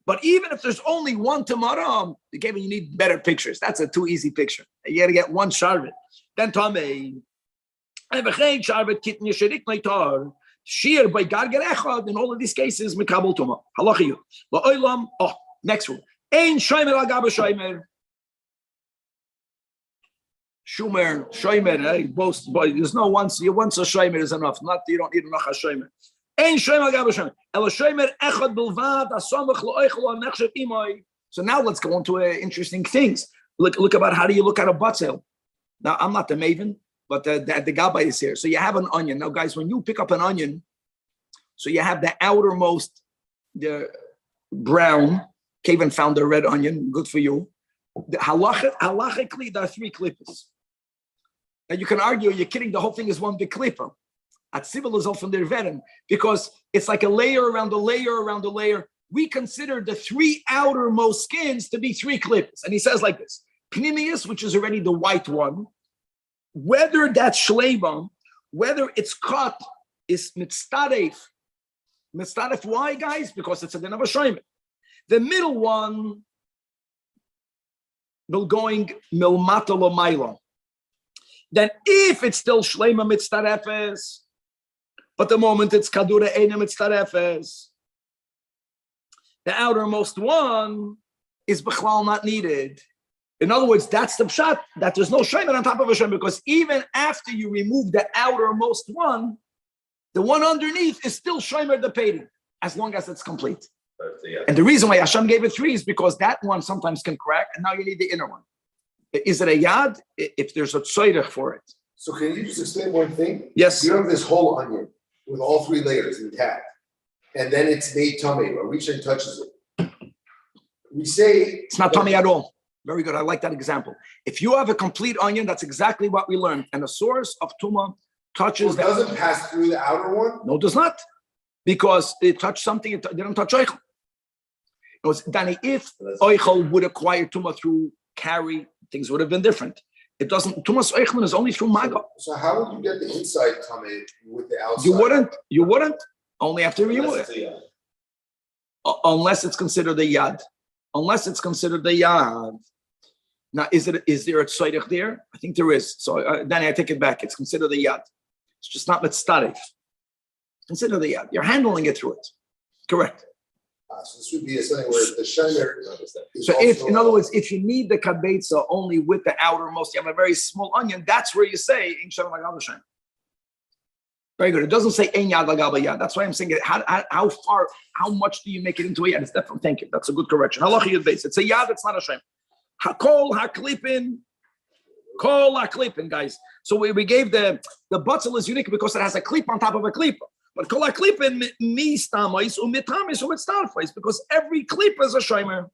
But even if there's only one tomorrow, you need better pictures. That's a too easy picture. You got to get one shot of it. Then tamei. Shear by garger echad in all of these cases mekabel tuma. Halachiyu. La'olam. Next one. Ein shomer al gaba shomer. Shomer, both. There's no once. Once a shomer is enough. Not you don't need enough a shomer. So now let's go into interesting things. Look about how do you look at a batzel. Now, I'm not the maven, but the gabbai is here. So you have an onion. Now, guys, when you pick up an onion, so you have the outermost, the brown. Kevin found the red onion. Good for you. Halachically, there are 3 clippers. Now, you can argue, you're kidding, the whole thing is one big clipper. At civil is often their veteran because it's like a layer around a layer around a layer. We consider the 3 outermost skins to be 3 clippers. And he says like this, Pnimius, which is already the white one, whether that's shleiba, whether it's cut, is mitztaref. Mitztaref, why, guys? Because it's a din of a shomer. The middle one will going milmata lomayla. Then if it's still shleima mitztarefes, but the moment it's kadura eina mitztarefes, the outermost one is b'chlal not needed. In other words, that's the pshat, that there's no shomer on top of a shomer, because even after you remove the outermost one, the one underneath is still shomer the peidim, as long as it's complete. And the reason why Hashem gave it 3 is because that one sometimes can crack, and now you need the inner one. Is it a yad? If there's a tzoyrech for it. So can you just explain one thing? Yes. You have this whole onion with all 3 layers intact, and then it's made tummy, or Rishon touches it. We say it's not tummy at all. Very good. I like that example. If you have a complete onion, that's exactly what we learned. And the source of tuma touches. It doesn't pass through the outer one? No, it does not. Because it touched something, it didn't touch oichel. It was, Danny, if oichel would acquire tuma through carry, things would have been different. It doesn't. Tumas oichlin is only through maga. So how would you get the inside tummy with the outside? You wouldn't. Only after you would. Unless it's considered a yad. Unless it's considered a yad. Now, is there a tzorech there? I think there is. So, Danny, I take it back. It's considered a yad. It's just not mitztaref. Consider the yad. You're handling it through it. Correct. So this would be something where the shomer. So if, in other words, if you need the kabetza only with the outermost, you have a very small onion, that's where you say, in shem lagal shem. Very good. It doesn't say ein yad lagal yad. That's why I'm saying it. How far, how much do you make it into a yad? It's definitely, thank you. That's a good correction. Halacha yud beis. It's a yad, it's not a shem. Hakol haklipin. Kol haklipin, guys. So we gave the butzel is unique because it has a clip on top of a clip. But kol haklipin mi stamois umitamis umitztarfos, because every clip is a shomer.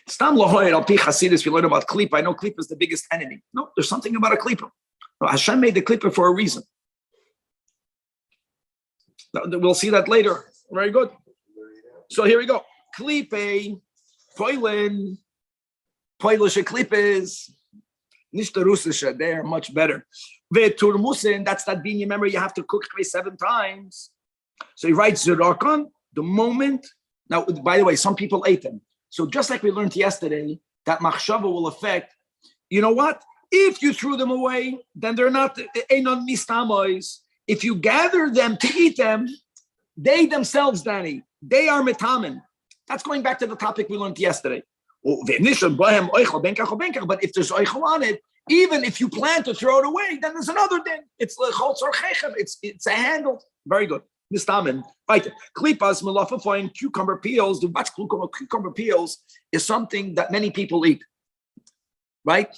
Stam lohoyer al pi chasidus. We learn about clip. I know clip is the biggest enemy. No, there's something about a clipper. No, Hashem made the clipper for a reason. We'll see that later. Very good. So here we go. Klipe, poilin, poilische klippes, nicht the russische. They're much better. Veturmusin, that's that bean. You remember, you have to cook 7 times. So he writes zerokon the moment. Now, by the way, some people ate them. So just like we learned yesterday, that machshava will affect. You know what? If you threw them away, then they're not einon mistamois. If you gather them to eat them, they themselves, Danny, they are metamin. That's going back to the topic we learned yesterday. But if there's oichel on it, even if you plan to throw it away, then there's another din. It's a handle. Very good. Mistamen. Right. Klipas, malafafoin, cucumber peels. The cucumber peels is something that many people eat. Right?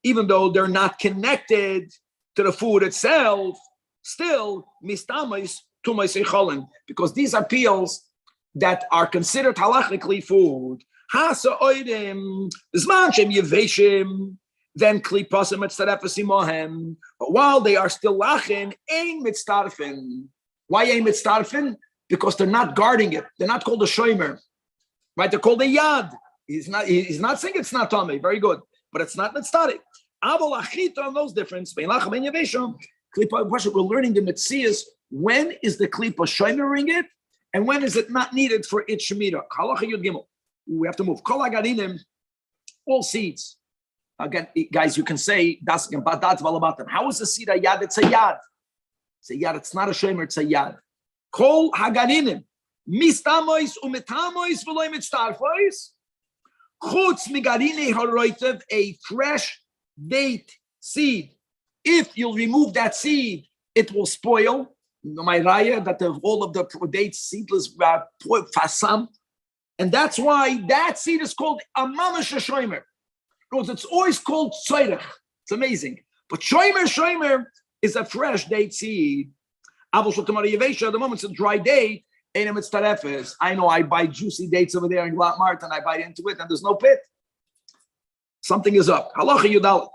Even though they're not connected to the food itself, still mistamais tumais echolin, because these are peels that are considered halachically food. Hasa oidim zman shem yeveshim, then klipasim mitzarefes imohem. But while they are still lachin, ein mitzarfen. Why ein mitzarfen? Because they're not guarding it. They're not called a shomer, right? They're called a yad. He's not saying it's not tummy. Very good, but it's not mitzaref. Avol achita knows difference. We're learning the mitzias. When is the klipa shomering it, and when is it not needed for its shemitah? Halacha Yud Gimel. We have to move. Kol hagarinim, all seeds. Again, guys, you can say das gebadat valabatim. How is the seed a yad? It's a yad. It's a yad. It's not a shomer. It's a yad. Kol hagarinim, mistamois umetamois v'loy mitztarfois. Chutz migarini haroitev, a fresh date seed. If you'll remove that seed, it will spoil. My raya that all of the dates seedless fasam, and that's why that seed is called a mamash shomer. Because it's always called tzorech. It's amazing. But shomer is a fresh date seed. The moment it's a dry date, I know I buy juicy dates over there in Glatt Mart and I bite into it and there's no pit. Something is up. Halacha Yudal.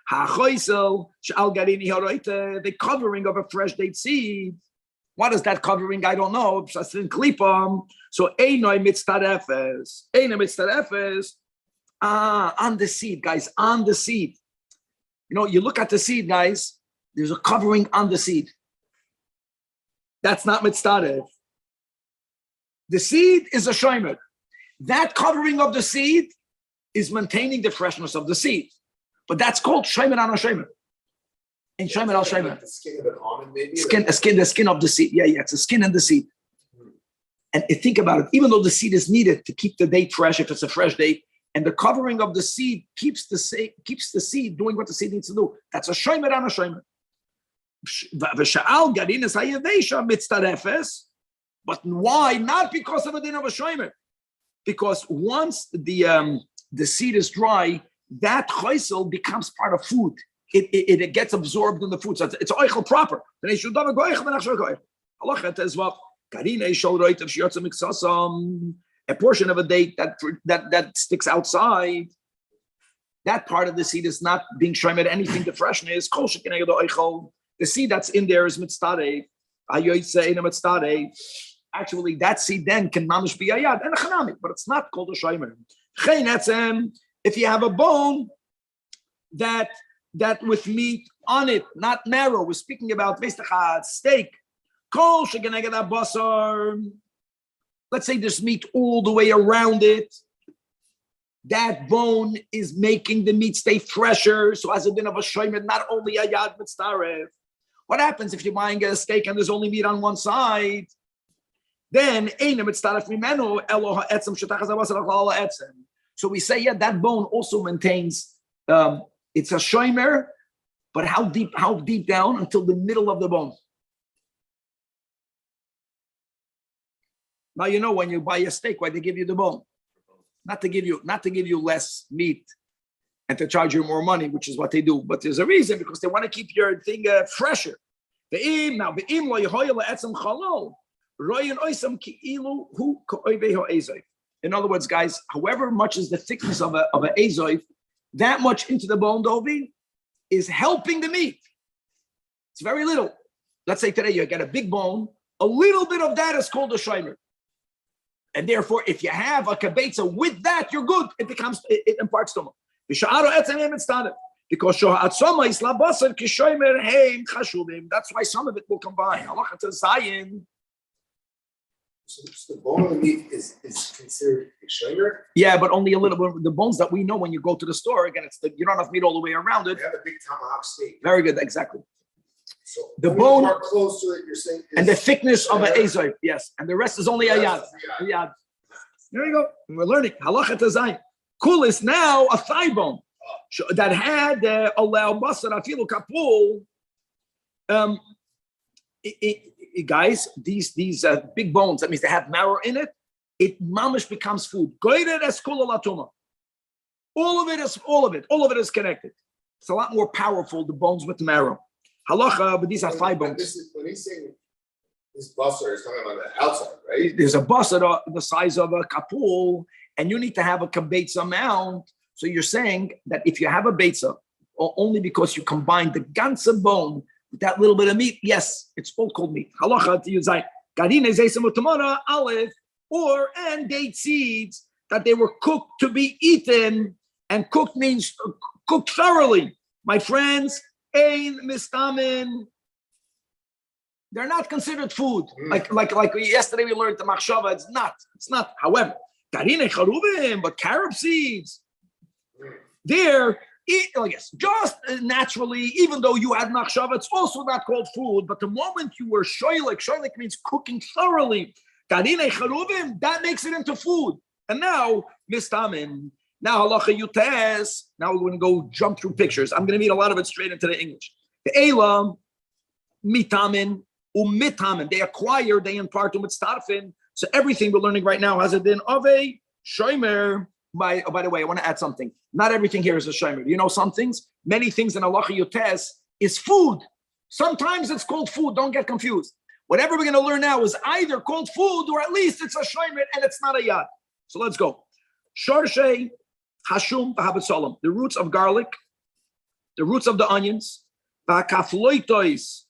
The covering of a fresh date seed. What is that covering? I don't know. So einoi mitztarefes. On the seed, guys. On the seed. You know, you look at the seed, guys. There's a covering on the seed. That's not mitztaref. The seed is a shomer. That covering of the seed is maintaining the freshness of the seed. But that's called shomer on a shomer. In shomer al shomer. The skin of an almond, maybe? The skin of the seed. Yeah, it's a skin in the seed. And think about it. Even though the seed is needed to keep the date fresh, if it's a fresh date, and the covering of the seed keeps the seed doing what the seed needs to do. That's a shomer on a shomer. But why? Not because of a din of a shomer. Because once the seed is dry, that choisel becomes part of food. It gets absorbed in the food. So it's oichel proper. A portion of a date that sticks outside, that part of the seed is not being shomer anything to freshness. The seed that's in there is mitztareh. Actually, that seed then can mamish be a yad and a chanamik, but it's not called a shomer. If you have a bone that with meat on it, not marrow, we're speaking about steak. Let's say there's meat all the way around it. That bone is making the meat stay fresher. So as a din of a shomer, not only a yad mitztaref. What happens if you're buying a steak and there's only meat on one side? Then so we say, that bone also maintains, it's a shomer, but how deep down? Until the middle of the bone. Now you know when you buy a steak, why they give you the bone? Not to give you less meat and to charge you more money, which is what they do. But there's a reason, because they want to keep your thing fresher. In other words, guys, however much is the thickness of an azoiv, that much into the bone dovi is helping the meat. It's very little. Let's say today you get a big bone, a little bit of that is called a shomer. And therefore, if you have a kabetza with that, you're good. It imparts to them. Because that's why some of it will combine. So the bone of the meat is considered a shomer? Yeah, but only a little bit. The bones that we know when you go to the store, again, you don't have meat all the way around it. You have a big tomahawk steak. Very good, exactly. So The only bone- part close to it, you're saying. and the is- thickness of an azor, yes, and the rest is only a yad. A yad. There you go. We're learning halacha tezayin. Cool is now a thigh bone that had allow basar afilu kapul. Guys, these big bones, that means they have marrow in it. It mamish becomes food. Goyred es kula latuma. All of it is connected. It's a lot more powerful, the bones with the marrow. Halacha, but these are thigh bones. When he's saying this buster is talking about the outside, right? There's a basar the size of a kapul, and you need to have a kabetza amount. So you're saying that if you have a betza, or only because you combine the ganze bone with that little bit of meat, yes, it's all called meat. Halacha to use garine zaysamutamara olive and date seeds that they were cooked to be eaten, and cooked means cooked thoroughly. My friends, ein mistamin. They're not considered food. Like yesterday we learned the machshava. It's not. However, garine charuvim, but carob seeds, they're just naturally, even though you had machshava, it's also not called food. But the moment you were shoylik means cooking thoroughly. Garine charuvim, that makes it into food. And now mistamin. Now halacha yutes. Now we're going to go jump through pictures. I'm going to read a lot of it straight into the English. The elam mitamin. Umitamin, they acquire, they impart umitztarfin. So everything we're learning right now has a din of a shomer. By the way, I want to add something. Not everything here is a shomer. You know some things? Many things in halacha yutes is food. Sometimes it's called food. Don't get confused. Whatever we're going to learn now is either called food or at least it's a shomer and it's not a yad. So let's go. Shorshe hashum v'habetzolam. The roots of garlic, the roots of the onions, v'kafloitois.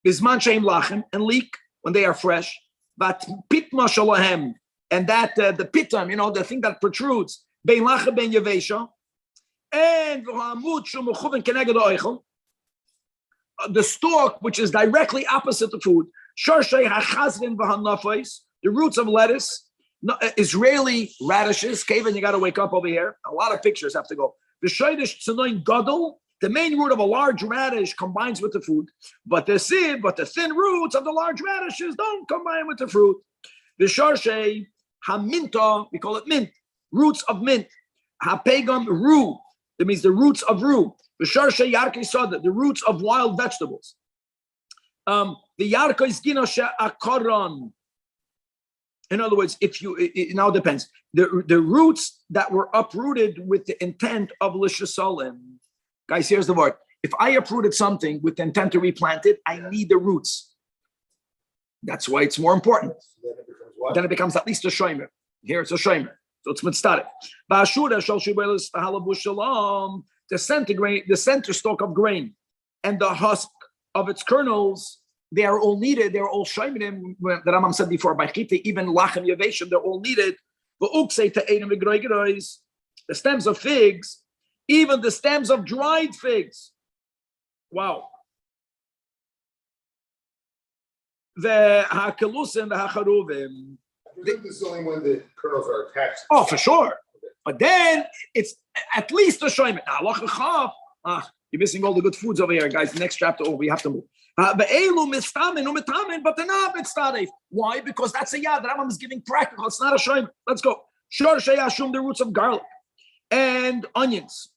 Bisman sheim lachem, and leek when they are fresh, but pitma shalahem, and that the pitam, the thing that protrudes, bein lachem ben yevesha, and v'hamut shumuchuven keneged oichel, the stalk which is directly opposite the food, sharshei hachazrin v'hanafos, the roots of lettuce, Israeli radishes. Kevin, you got to wake up over here. A lot of pictures have to go. The shaydish tzanoin gadol. The main root of a large radish combines with the food, but the thin roots of the large radishes don't combine with the fruit. The sharshe haminta, we call it mint, roots of mint. Hapegam rue, that means the roots of rue. The sharshe yarkei soda, the roots of wild vegetables. The yarkei ginashe akaron. In other words, it now depends. The roots that were uprooted with the intent of lishasalim. Guys, here's the word. If I uprooted something with the intent to replant it, I need the roots. That's why it's more important. Then it becomes what? Then it becomes at least a shomer. Here it's a shomer. So it's mitzvah. The center stalk of grain and the husk of its kernels, they are all needed. They're all shomerim. The Rambam said before, by chite, even lachem yaveshim, they're all needed. The stems of figs, even the stems of dried figs. Wow. The hakelusim, the hacharuvim. This is only when the kernels are attached. Oh, for sure. But then it's at least a shomer. Now, you're missing all the good foods over here, guys. The next chapter over, we have to move. But they're not mitzvah. Why? Because that's a yad. The Rambam is giving practical. It's not a shomer. Let's go. Shor sheyashum, the roots of garlic and onions.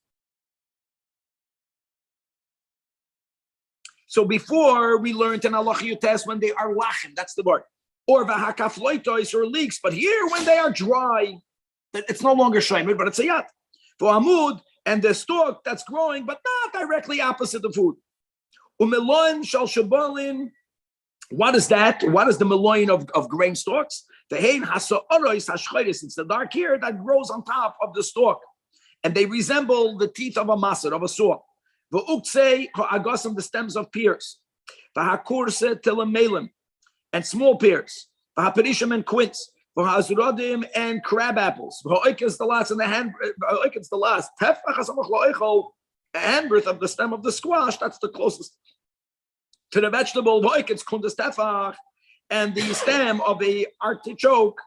So before we learned in halacha yutes when they are lachem, that's the word, or v'hakafloitois or leeks. But here, when they are dry, it's no longer shomer, but it's a yad. For amud and the stalk that's growing, but not directly opposite the food. Umeloin shal shabalin. What is that? What is the meloin of grain stalks? The hein hasoorois hashchayis. It's the dark hair that grows on top of the stalk, and they resemble the teeth of a maser, of a saw. V'uktzei ha'agasim, the stems of pears. V'hakurse telemelim, and small pears. V'haperishim and quince. V'hazuradim and crab apples. V'ha'oikes the last, and the hand. V'ha'oikes the last. Tefach hasamach la'oichol, a handbreadth of the stem of the squash. That's the closest to the vegetable. V'ha'oikes kundas tefach, and the stem of a artichoke.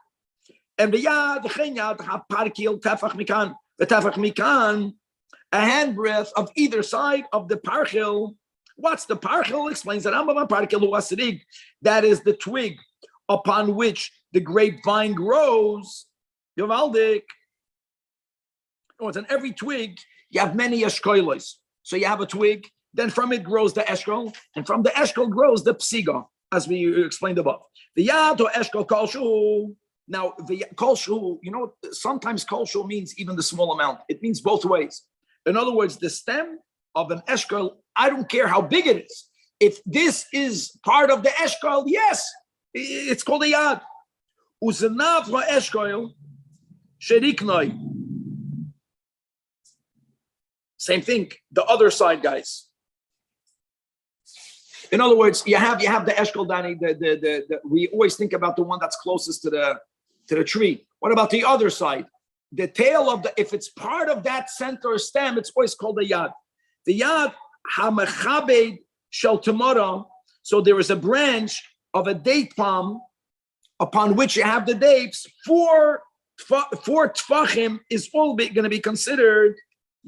And the yad chenyad haparkil tefach mikan. The tefach mikan, a handbreadth of either side of the parchil What's the parkel? Explains that Rambam parkel uasirig. That is the twig upon which the grapevine grows. Yovaldik. On every twig, you have many eshkolos. So you have a twig, then from it grows the eshkol, and from the eshkol grows the psiga, as we explained above. The yad or eshkol kolshu. Now, the kolshu, sometimes kolshu means even the small amount. It means both ways. In other words, the stem of an eshkol, I don't care how big it is. If this is part of the eshkol, yes, it's called a yad. Uzenav ha'eshkol sheriknoi. Same thing, the other side, guys. In other words, you have the eshkol, Danny. We always think about the one that's closest to the tree. What about the other side? The tail of if it's part of that center stem, it's always called a yad. The yad hamechabed shel tamara. So there is a branch of a date palm upon which you have the dates. Four tfachim is all going to be considered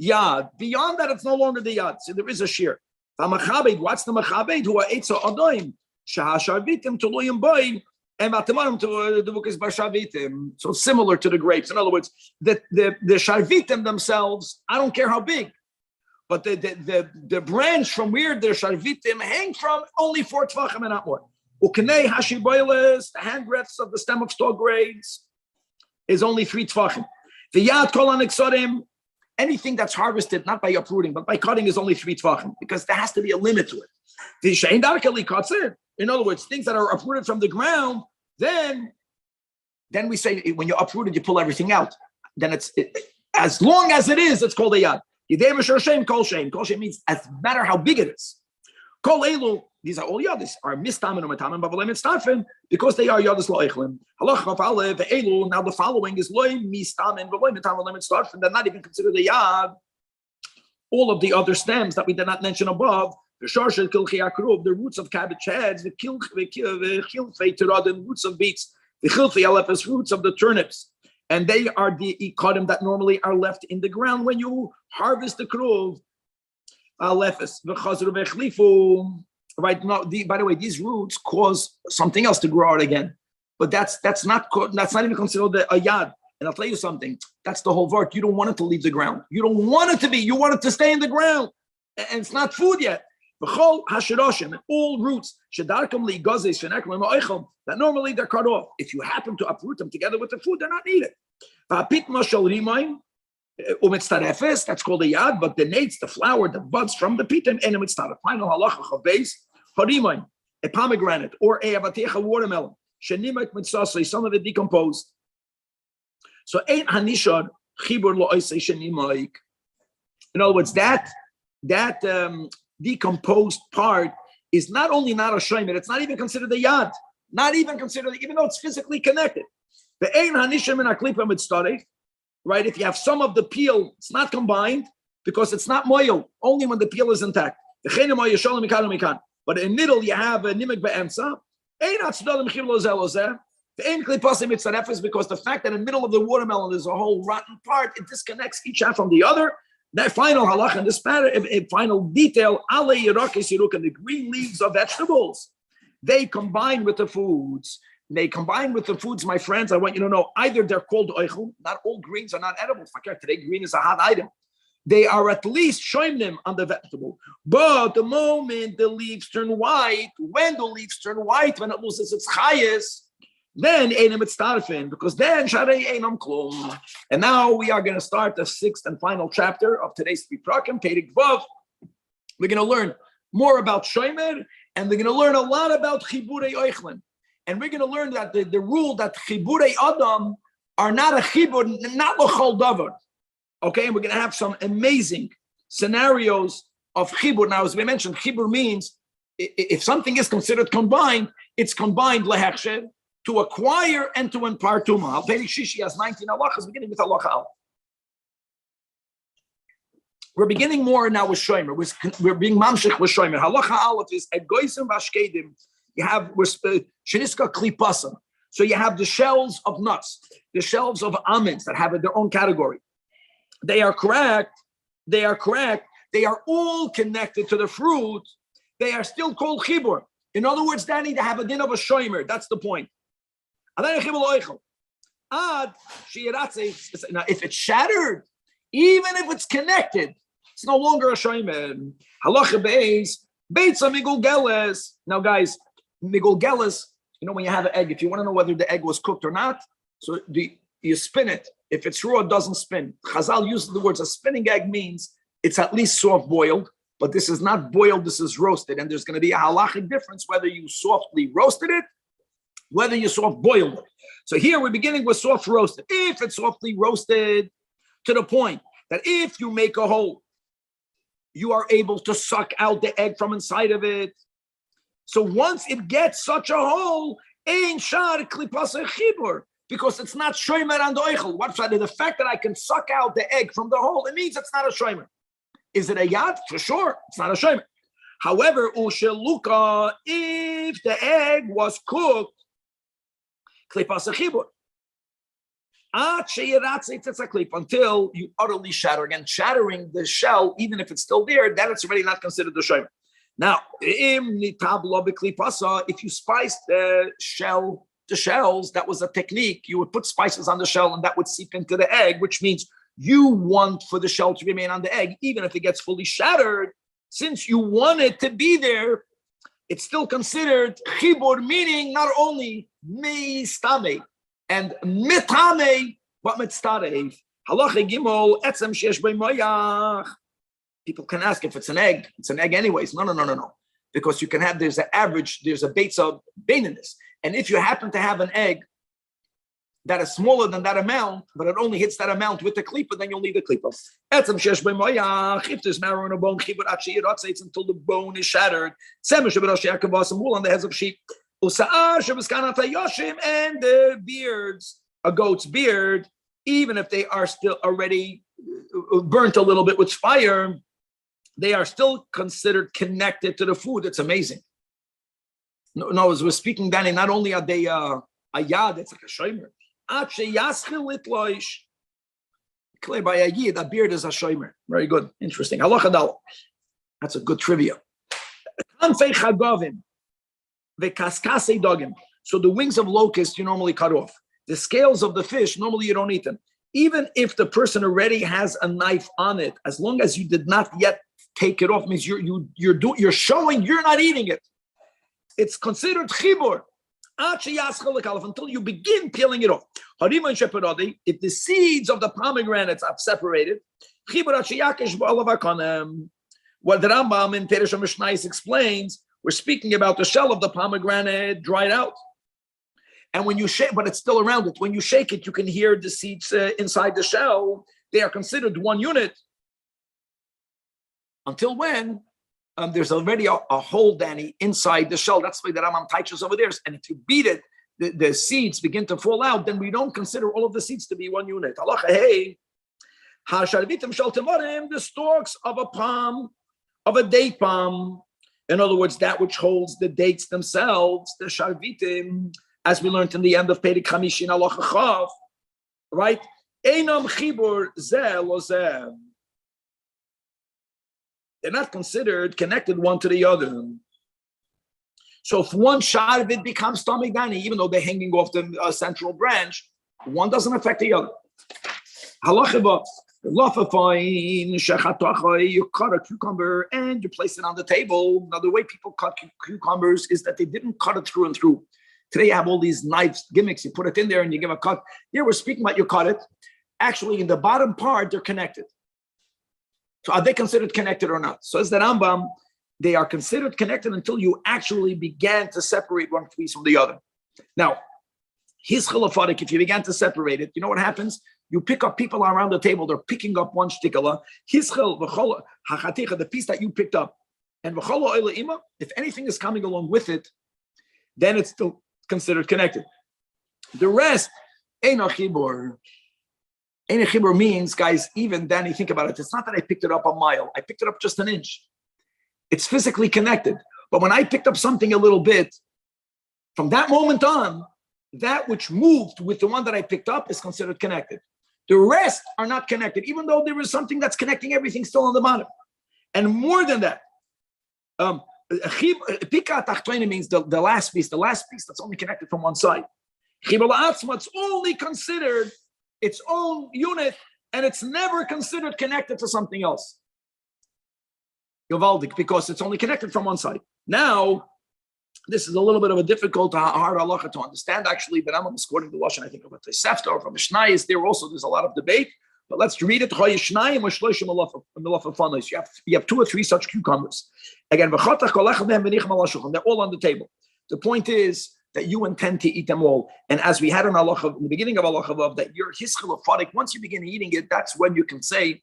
yad. Beyond that, it's no longer the yad. So there is a shear. What's the machabed? Who are etza adoim shahasharvitim tuluyim boy and matamarim to the bukas barshavitim. So similar to the grapes. In other words, the sharvitim themselves, I don't care how big, but the branch from where the sharvitim hang from, only 4 tvachim and not more. Ukenei hashiboiles, the handbreadths of the stem of store grades, is only 3 tvachim. The yad kol aneksorim. Anything that's harvested, not by uprooting, but by cutting, is only 3 tvachim, because there has to be a limit to it. The shein darkeli cuts it. In other words, things that are uprooted from the ground, then we say when you uproot it, you pull everything out. Then as long as it is, it's called a yad. Kol shem means as matter how big it is. Kol elu, these are all yadis, are mistamen or metamen, but mitztarfen, because they are yadis lo'echlim. Halach of alev elu. Now the following is loy mistamen, but loy metamen mitztarfen. They're not even considered a yad. All of the other stems that we did not mention above, the sharshet kilchi akruv, the roots of cabbage heads, the chilfei terad, the roots of beets, the chilfei alepis, roots of the turnips, and they are the ikodim that normally are left in the ground when you harvest the kruv. Alepis v'chazru v'chlifu. Right now, by the way, these roots cause something else to grow out again, but that's not even considered a yad. And I'll tell you something. That's the whole vart. You don't want it to leave the ground. You don't want it to be. You want it to stay in the ground, and it's not food yet. All roots that normally they're cut off. If you happen to uproot them together with the food, they're not needed. That's called a yad, but the nates, the flower, the buds from the pitim, and it's not a final halacha of base. Harimain, a pomegranate, or a watermelon. Some of it decomposed. So ain't hanishad chibur lo oisei shenimaik. In other words, that decomposed part is not only not a shomer, it's not even considered a yad. Not even considered, even though it's physically connected. The ein hanishim in aklipa mitzdarei. Right? If you have some of the peel, it's not combined because it's not moil, only when the peel is intact. But in the middle, you have a nimek be'emsa. Because the fact that in the middle of the watermelon there's a whole rotten part, it disconnects each half from the other. That final halach in this matter, final detail, the green leaves of vegetables, they combine with the foods. My friends. I want you to know, either they're called oichel, not all greens are not edible. Today, green is a hot item. They are at least shoymnim on the vegetable. But the moment the leaves turn white, when it loses its chayes, then einam mitztarfen, because then sharei einam klum. And now we are going to start the 6th and final chapter of today's Prakim, Perek Vav. We're going to learn more about shomer, and we're going to learn a lot about chiburei oichlin. And we're going to learn that the rule that chiburei adam are not a chibur, not l'chol davar. Okay, and we're going to have some amazing scenarios of chibur. Now, as we mentioned, chibur means if something is considered combined, it's combined lehechsher, to acquire and to impart tuma. Al-Perek Shishi has 19 halachas, beginning with halacha al. We're beginning more now with shomer. We're being mamshich with shomer. Halacha aleph is egoisim v'ashkedim. You have sheniska klipasam. So you have the shells of nuts, the shells of almonds that have their own category. They are correct. They are all connected to the fruit, they are still called chibur. In other words, Danny, they have a din of a shomer. That's the point. Now, if it's shattered, even if it's connected, it's no longer a shomer. Halacha beis, beitza migul geles. Now, guys, migul geles, when you have an egg, if you want to know whether the egg was cooked or not, so you spin it. If it's raw, it doesn't spin. Chazal uses the words, a spinning egg means it's at least soft boiled, but this is not boiled, this is roasted. And there's going to be a halachic difference whether you softly roasted it, whether you soft boiled it. So here we're beginning with soft roasted. If it's softly roasted to the point that if you make a hole, you are able to suck out the egg from inside of it. So once it gets such a hole, ein shar klipasa chibur, because it's not shomer and oichel. What's that? The fact that I can suck out the egg from the hole, it means it's not a shomer. Is it a yad? For sure, it's not a shomer. However, usheluka, if the egg was cooked, klipasa chibur. Until you utterly shatter. Again, shattering the shell, even if it's still there, then it's already not considered the shomer. Now, if you spice the shells, that was a technique. You would put spices on the shell and that would seep into the egg, which means you want for the shell to remain on the egg, even if it gets fully shattered. Since you want it to be there, it's still considered chibur, meaning not only meistame and mitame, but mitstarev. Halacha gimel etzem sheyesh bei moyach. People can ask if it's an egg. It's an egg anyways. No. Because you can have, there's a base of baininess. And if you happen to have an egg that is smaller than that amount, but it only hits that amount with the klipa, then you'll need the klipa. If there's marrow in a bone, it's until the bone is shattered. Wool on the heads of sheep. And the beards, a goat's beard, even if they are still already burnt a little bit with fire, they are still considered connected to the food. It's amazing. No, as we're speaking, Danny, not only are they a yad, it's like a shomer. Clear by a yid, a beard is a shomer. Very good. Interesting. Halacha dal. That's a good trivia. So the wings of locust you normally cut off. The scales of the fish, normally you don't eat them. Even if the person already has a knife on it, as long as you did not yet take it off, means you're showing you're not eating it. It's considered chibur until you begin peeling it off. If the seeds of the pomegranates are separated, what the Rambam in Teresh HaMishnayos explains, we're speaking about the shell of the pomegranate dried out. And when you shake, but it's still around it. When you shake it, you can hear the seeds inside the shell. They are considered one unit. Until when there's already a hole, Danny, inside the shell. That's why the Rambam teaches over there. And if you beat it, the seeds begin to fall out. Then we don't consider all of the seeds to be one unit. Halacha hey, the stalks of a palm, of a date palm. In other words, that which holds the dates themselves, the sharvitim, as we learned in the end of Perek Chamishin Halacha Chav, right? Einam chibur zeh lo zeh. They're not considered connected one to the other. So if one shard of it becomes stomach dani, even though they're hanging off the central branch, one doesn't affect the other. Halacha you cut a cucumber and you place it on the table. Now, the way people cut cucumbers is that they didn't cut it through and through. Today, you have all these knives, gimmicks. You put it in there and you give a cut. Here, we're speaking about you cut it. Actually, in the bottom part, they're connected. So are they considered connected or not? So as the Rambam, they are considered connected until you actually began to separate one piece from the other. Now, his chilafadik, if you began to separate it, you know what happens? You pick up people around the table, they're picking up one shtikala. His chil, the piece that you picked up, and if anything is coming along with it, then it's still considered connected. The rest, ein chibur. Ein chibur means, guys, even Danny, think about it. It's not that I picked it up a mile. I picked it up just an inch. It's physically connected. But when I picked up something a little bit, from that moment on, that which moved with the one that I picked up is considered connected. The rest are not connected, even though there is something that's connecting everything still on the bottom. And more than that, Pika tachtoina means the last piece that's only connected from one side. Chibur la'atzma, it's only considered its own unit, and it's never considered connected to something else. Yovaldik, because it's only connected from one side. Now, this is a little bit of a difficult, hard halacha to understand, actually, but I'm quoting the Lashon, I think, of a Tosefta or from Mishnah. Is there also, there's a lot of debate, but let's read it. You have 2 or 3 such cucumbers. Again, they're all on the table. The point is that you intend to eat them all. And as we had in halacha, in the beginning of halacha, that your hischil of fadik, once you begin eating it, that's when you can say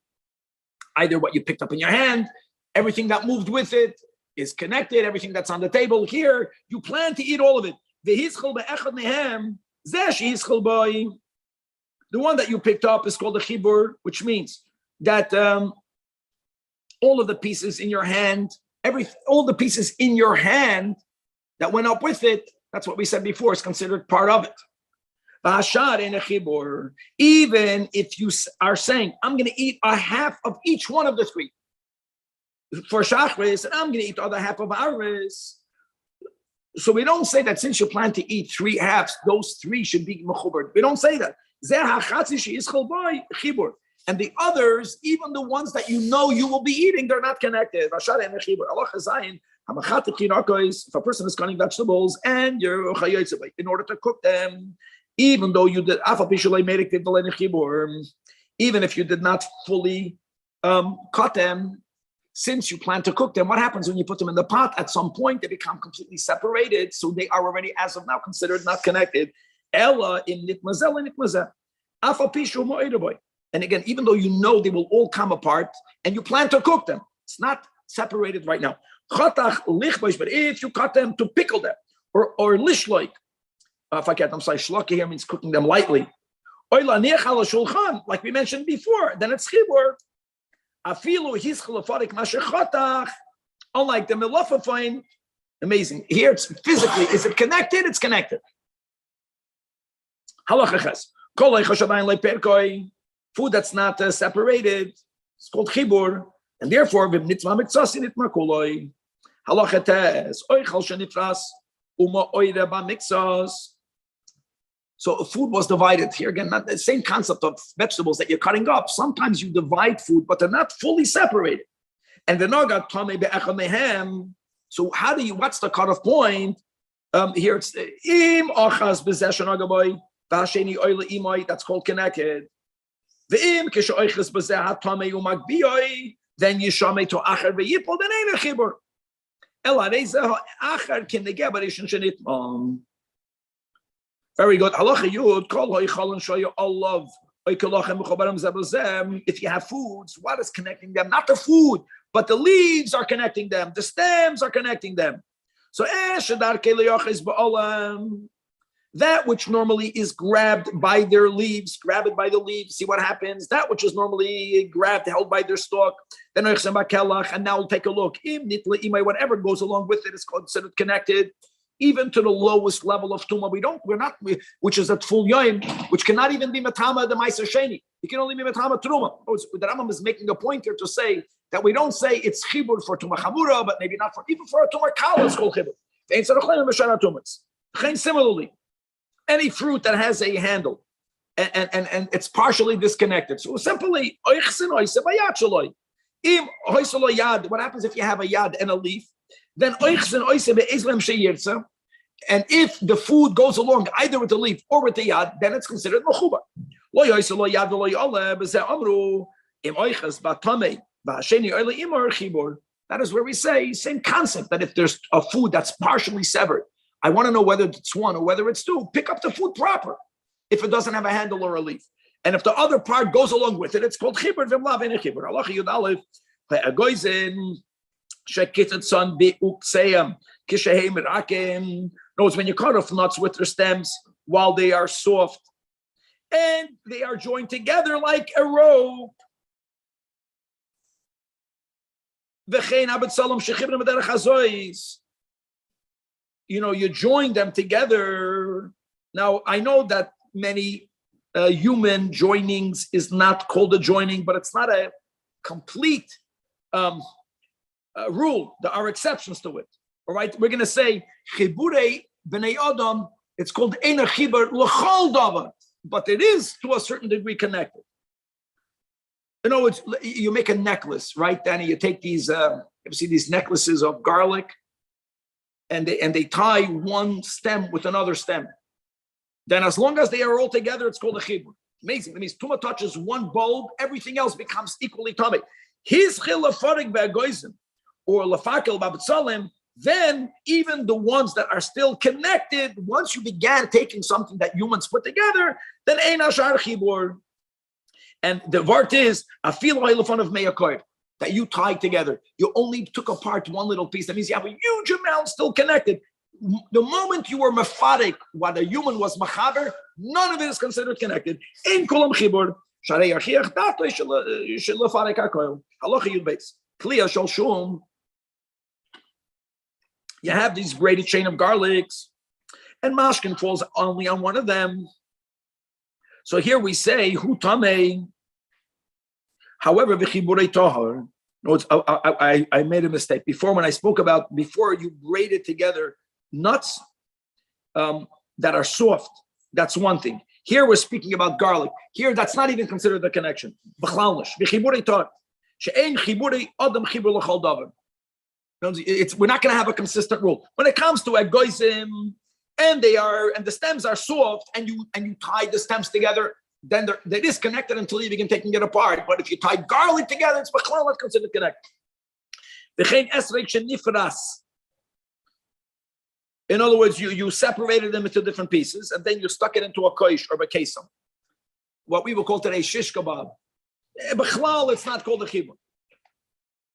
either what you picked up in your hand, everything that moved with it is connected, everything that's on the table here, you plan to eat all of it. The one that you picked up is called a chibur, which means that all of the pieces in your hand, all the pieces in your hand that went up with it, that's what we said before, is considered part of it. Even if you are saying, I'm going to eat a half of each one of the 3. For Shachris, and I'm going to eat the other half of ours. So we don't say that since you plan to eat 3 halves, those 3 should be mechuber. We don't say that. And the others, even the ones that you know you will be eating, they're not connected. If a person is cutting vegetables and you're in order to cook them, even though you did, even if you did not fully cut them, since you plan to cook them, what happens when you put them in the pot? At some point, they become completely separated, so they are already, as of now, considered not connected. Ella in nitmazel and nitmazel. And again, even though you know they will all come apart, and you plan to cook them, it's not separated right now. But if you cut them to pickle them, or lishloik, shlaka here means cooking them lightly. Like we mentioned before, then it's chibur. Unlike the melafafine, amazing. Here it's physically, is it connected? It's connected. Food that's not separated, it's called chibur, and therefore so food was divided here again, not the same concept of vegetables that you're cutting up. Sometimes you divide food, but they're not fully separated. And the nagat tame be'echamehem. So what's the cutoff point? Here it's im achas bezesh nagaboy ba'asheni oile imay. That's called connected. Ve'im kishoichas bezeh tame umagbiyoi. Then yishame to acher ve'yipol. Then ain't a chibur. Ela reizeh acher kinnegeberishin shenitmam. Very good. If you have foods, what is connecting them? Not the food, but the leaves are connecting them. The stems are connecting them. So that which normally is grabbed by their leaves, grab it by the leaves, see what happens. That which is normally grabbed, held by their stalk. Then and now we'll take a look. Whatever goes along with it is considered connected. Even to the lowest level of tumah, which is at full yoim, which cannot even be matama the ma'aser sheni. It can only be matama truma. The Rambam is making a point here to say that we don't say it's chibur for tumah chamura, but maybe not for even for a tumah kala it's called chibur. Similarly, any fruit that has a handle and it's partially disconnected. So simply, what happens if you have a yad and a leaf? Then and if the food goes along either with the leaf or with the yad, then it's considered mechubar. That is where we say, same concept, that if there's a food that's partially severed, I want to know whether it's one or whether it's 2, pick up the food proper if it doesn't have a handle or a leaf. And if the other part goes along with it, it's called chibur v'mlav and chibur. Allah yud aleph, knows when you cut off nuts with their stems while they are soft and they are joined together like a rope. You join them together. Now I know that many human joinings is not called a joining, but it's not a complete rule. There are exceptions to it. All right, we're going to say chibure b'nei adam. It's called eina chibur l'chol davar, but it is to a certain degree connected. You know, you make a necklace, right, Danny? You take these. You see these necklaces of garlic, and they tie one stem with another stem. Then, as long as they are all together, it's called a chibur. Amazing. That means Tuma touches one bulb, everything else becomes equally tummy. His chilafarik be'agoizim or lafakel b'abtzalim. Then even the ones that are still connected, once you began taking something that humans put together, then ein ashar chibur. And the vart is afil ha'ilafon of meyakoid that you tied together. You only took apart one little piece. That means you have a huge amount still connected. The moment you were mefarik, what a human was machaber, none of it is considered connected. In kolam chibur, sharei archiach dato shelafarik hakoil halacha yud beis kliya shel shum. You have these braided chain of garlics, and mashkin falls only on one of them. So here we say hu tamei. However, v'chiburei tahar. No, I made a mistake before when I spoke about before you braided together nuts that are soft. That's one thing. Here we're speaking about garlic. Here that's not even considered the connection. B'chalnish v'chiburei tahar she'ein chiburei adam chibur l'chol davar. We're not going to have a consistent rule when it comes to egoism, and the stems are soft, and you tie the stems together. Then they're disconnected until you begin taking it apart. But if you tie garlic together, it's not considered connected. In other words, you separated them into different pieces, and then you stuck it into a koish or a kesam, what we will call today shish kebab. B'chlal, it's not called a chibur.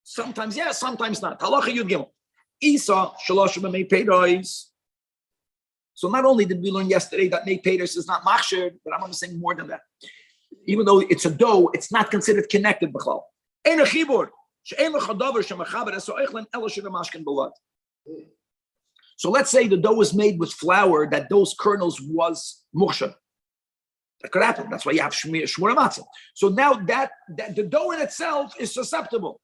Sometimes yes, sometimes not. Halacha yud gimel. Isa shalosh b'mei peiros. So not only did we learn yesterday that mei peiros is not machshir, but I'm saying more than that. Even though it's a dough, it's not considered connected b'chlal. Ein a chibur she'ein l'chadavar she'mechaber eso eichlen elo shemashkin b'lad. So let's say the dough was made with flour that those kernels was muchshir. That could happen. That's why you have shmura matzah. So now that the dough in itself is susceptible.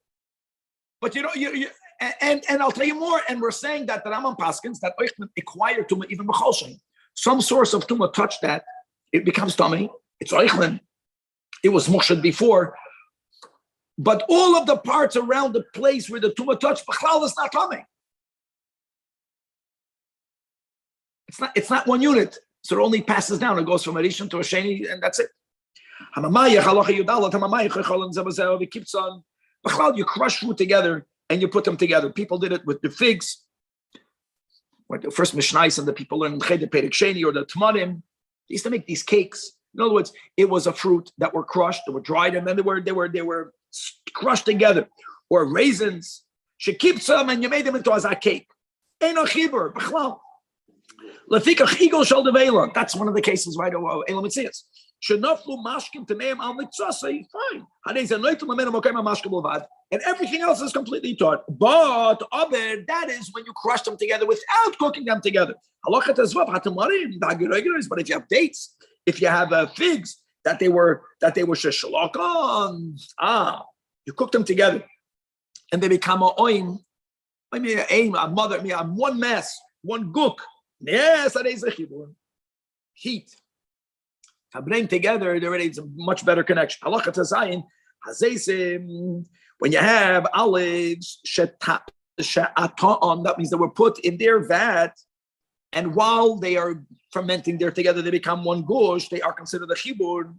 But and I'll tell you more. And we're saying that the Rambam paskins that oichman acquired tuma even b'cholshein. Some source of tuma touched that, it becomes tummy. It's oichman. It was mushad before, but all of the parts around the place where the tuma touched b'chlal is not tummy. It's not one unit, so it only passes down. It goes from a rishon to a sheni, and that's it. You crush fruit together and you put them together. People did it with the figs. When the first Mishnais and the people learned the Perek Sheni or the Tmarim, they used to make these cakes. In other words, it was a fruit that were crushed, they were dried, and then they were crushed together. Or raisins. She keeps them and you made them into a cake. Ain't no chibur, b'chlal. Lefikach igol shel devela. That's one of the cases, right? Elam Mitzias. Shenaflu mashkim tameim al mitzasei. Fine. And everything else is completely taught. But that is when you crush them together without cooking them together. But if you have dates, if you have figs that they were sheshalakon, you cook them together, and they become a oim. I mean, a mother, one mess, one gook. Yes, that is a chibur. Heat. Bring together, it's a much better connection. When you have olives, that means they were put in their vat, and while they are fermenting there together, they become one gush. They are considered a chibur.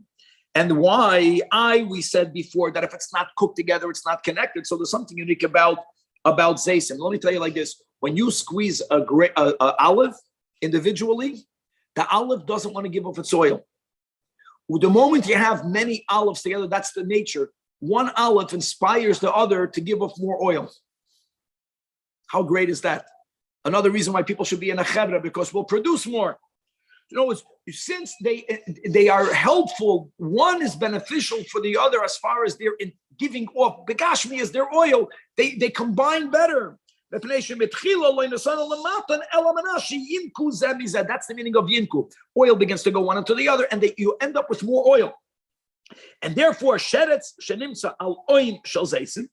And why? We said before that if it's not cooked together, it's not connected. So there's something unique about zaysim. Let me tell you like this: when you squeeze a olive individually, the olive doesn't want to give up its oil. The moment you have many olives together, that's the nature. One olive inspires the other to give up more oil. How great is that? Another reason why people should be in a chevra, because we'll produce more. Since they are helpful, one is beneficial for the other as far as they're in giving off. Begashmi is their oil. They combine better. That's the meaning of yinku. Oil begins to go one into the other, and you end up with more oil. And therefore, sheretz shenimsa al oim shel zaysim,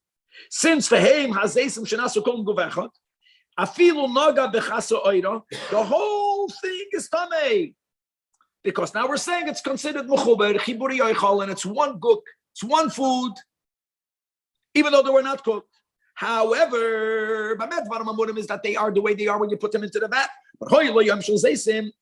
Since the heim hazesim shenasu kol guvechot, afilu naga bechaso oira, the whole thing is tamei. Because now we're saying it's considered mechuber, chiburi yoichal, and it's one guk, it's one food, even though they were not cooked. However, is that they are the way they are when you put them into the vat.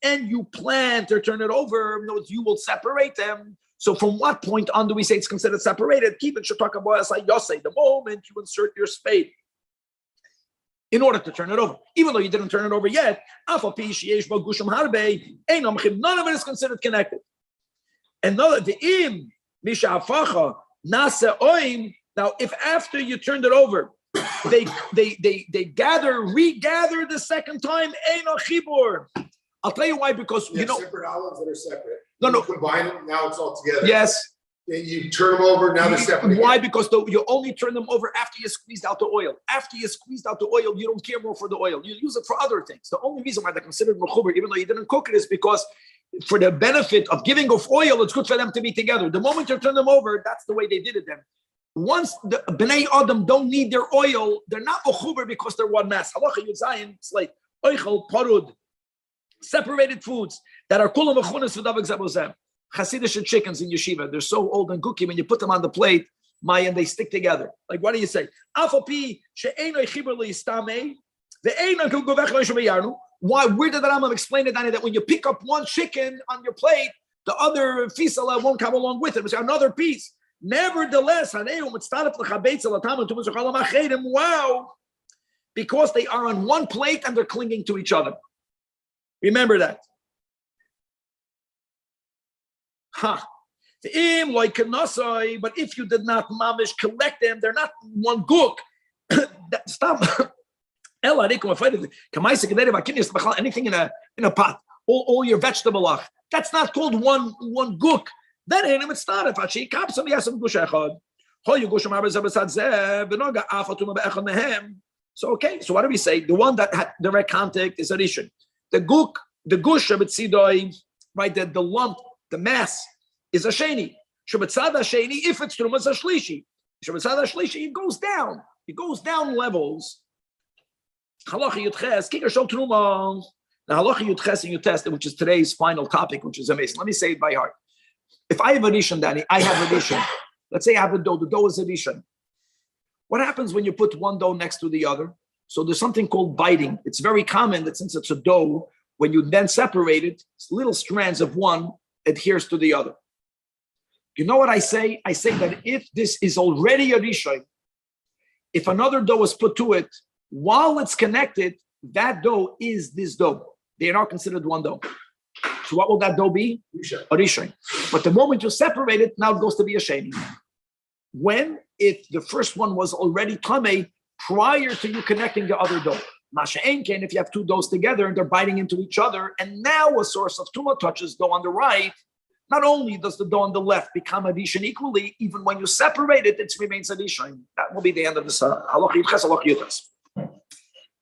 And you plant or turn it over, in other words, you will separate them. So from what point on do we say it's considered separated? Keep it the moment you insert your spade in order to turn it over. Even though you didn't turn it over yet, none of it is considered connected. Another, now if after you turned it over, they regather the second time, I'll tell you why, because you know separate olives that are separate. No. You combine them, now it's all together. Yes. Then you turn them over, now they're separate. Why? Because you only turn them over after you squeezed out the oil. After you squeezed out the oil, you don't care more for the oil. You use it for other things. The only reason why they're considered mechuber, even though you didn't cook it, is because for the benefit of giving off oil, it's good for them to be together. The moment you turn them over, that's the way they did it then. Once the Bnei Adam don't need their oil, they're not mechuber because they're one mass. Halacha Yud Zayin, it's like oichel, parud, separated foods that are kulam mechunas v'davik zabozem. Hasidic chickens in yeshiva, they're so old and gooky, when you put them on the plate, and they stick together. Like, what do you say? Why? Where did the Rambam explain it, Danny, that when you pick up one chicken on your plate, the other fisala won't come along with it. It's another piece. Nevertheless, wow, because they are on one plate and they're clinging to each other. Remember that. But if you did not mamish collect them, they're not one guk. Stop. Anything in a pot, all your vegetable, that's not called one guk. Then it's not if she comes some yasam gushachad. So okay, so what do we say? The one that had direct contact is a rishon. The gush of it, right? The lump, the mass is a sheni. Shabbatzad sheni, if it's truma, it's a shlishi. Shabbatzad shlishi, it goes down. It goes down levels. Halacha yudches, kikar shol truma. Now halacha yudches and yutest, which is today's final topic, which is amazing. Let me say it by heart. If I have a rishon, Danny, I have a rishon. Let's say I have a dough. The dough is a rishon. What happens when you put one dough next to the other? So there's something called biting. It's very common that since it's a dough, when you then separate it, little strands of one adheres to the other. You know what I say? I say that if this is already a rishon, if another dough is put to it, while it's connected, that dough is this dough. They are not considered one dough. So what will that dough be? A rishon. But the moment you separate it, now it goes to be a sheni. When? If the first one was already tamei prior to you connecting the other dough. Masha Enken, if you have two doughs together and they're biting into each other, and now a source of tumah touches dough on the right, not only does the dough on the left become a rishon equally, even when you separate it, it remains a rishon. That will be the end of this. Halacha yudches, halacha yudches.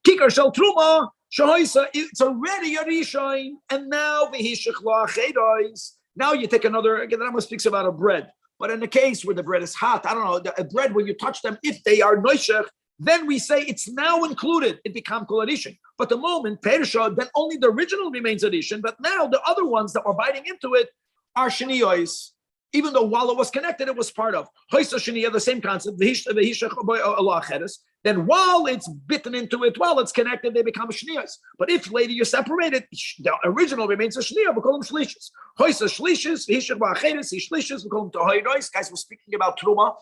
Kikar shel truma, shahoisa, it's already a rishon, and now v'hishich la'achedois. Now you take another. Again, the Rambam speaks about a bread, but in the case where the bread is hot, I don't know, a bread when you touch them, if they are noishech, then we say it's now included. It becomes kol rishon. But the moment perisha, then only the original remains a rishon. But now the other ones that were biting into it are sheniyos. Even though while it was connected, it was part of. Hoisa sheniya, the same concept. Then while it's bitten into it, while it's connected, they become sheniyos. But if later you separate it, the original remains a sheniya. We call them shlishis. Hoisa shlishis, v'hishach ba'acheres, shlishis. We call them tohoiros. Guys, we're speaking about truma.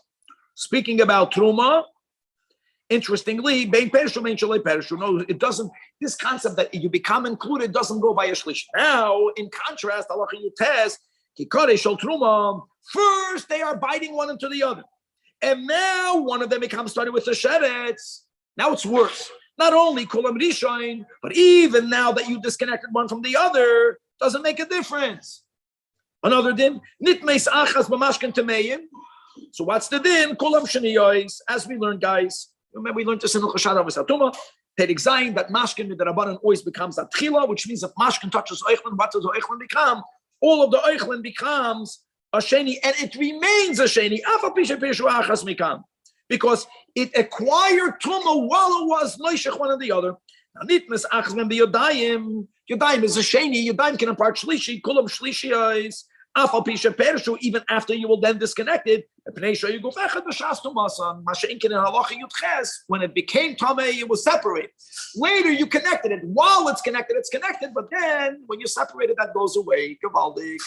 Interestingly, bein perishu, bein shalei perishu. No, it doesn't. This concept that you become included doesn't go by a shlish. Now, in contrast, halacha yutes. First, they are biting one into the other. And now one of them becomes started with the sheretz. Now it's worse. Not only kulam rishon, but even now that you disconnected one from the other, doesn't make a difference. Another din, nitmeis achas b'mashken tameyim. So what's the din? Kulam sheniyos. As we learned, guys, remember we learned this in the Chashara v'Satuma, Perek Zayin, that mashken with the Rabbanan always becomes a tchila, which means if mashken touches oichlin, what does oichlin become? All of the oichlin becomes a sheni, and it remains a sheni. Because It acquired Tuma while it was Loishach one or the other. Now, Nitmas Achzman be Yodayim. Yodayim is a Sheni. Yodayim can impart Shlishi. Kulam Shlishi is Afal Pisha Perishu, even after you will then disconnect it. When it became Tameh, it was separated. Later, you connected it. While it's connected, but then when you separate it, that goes away. Gavaldik.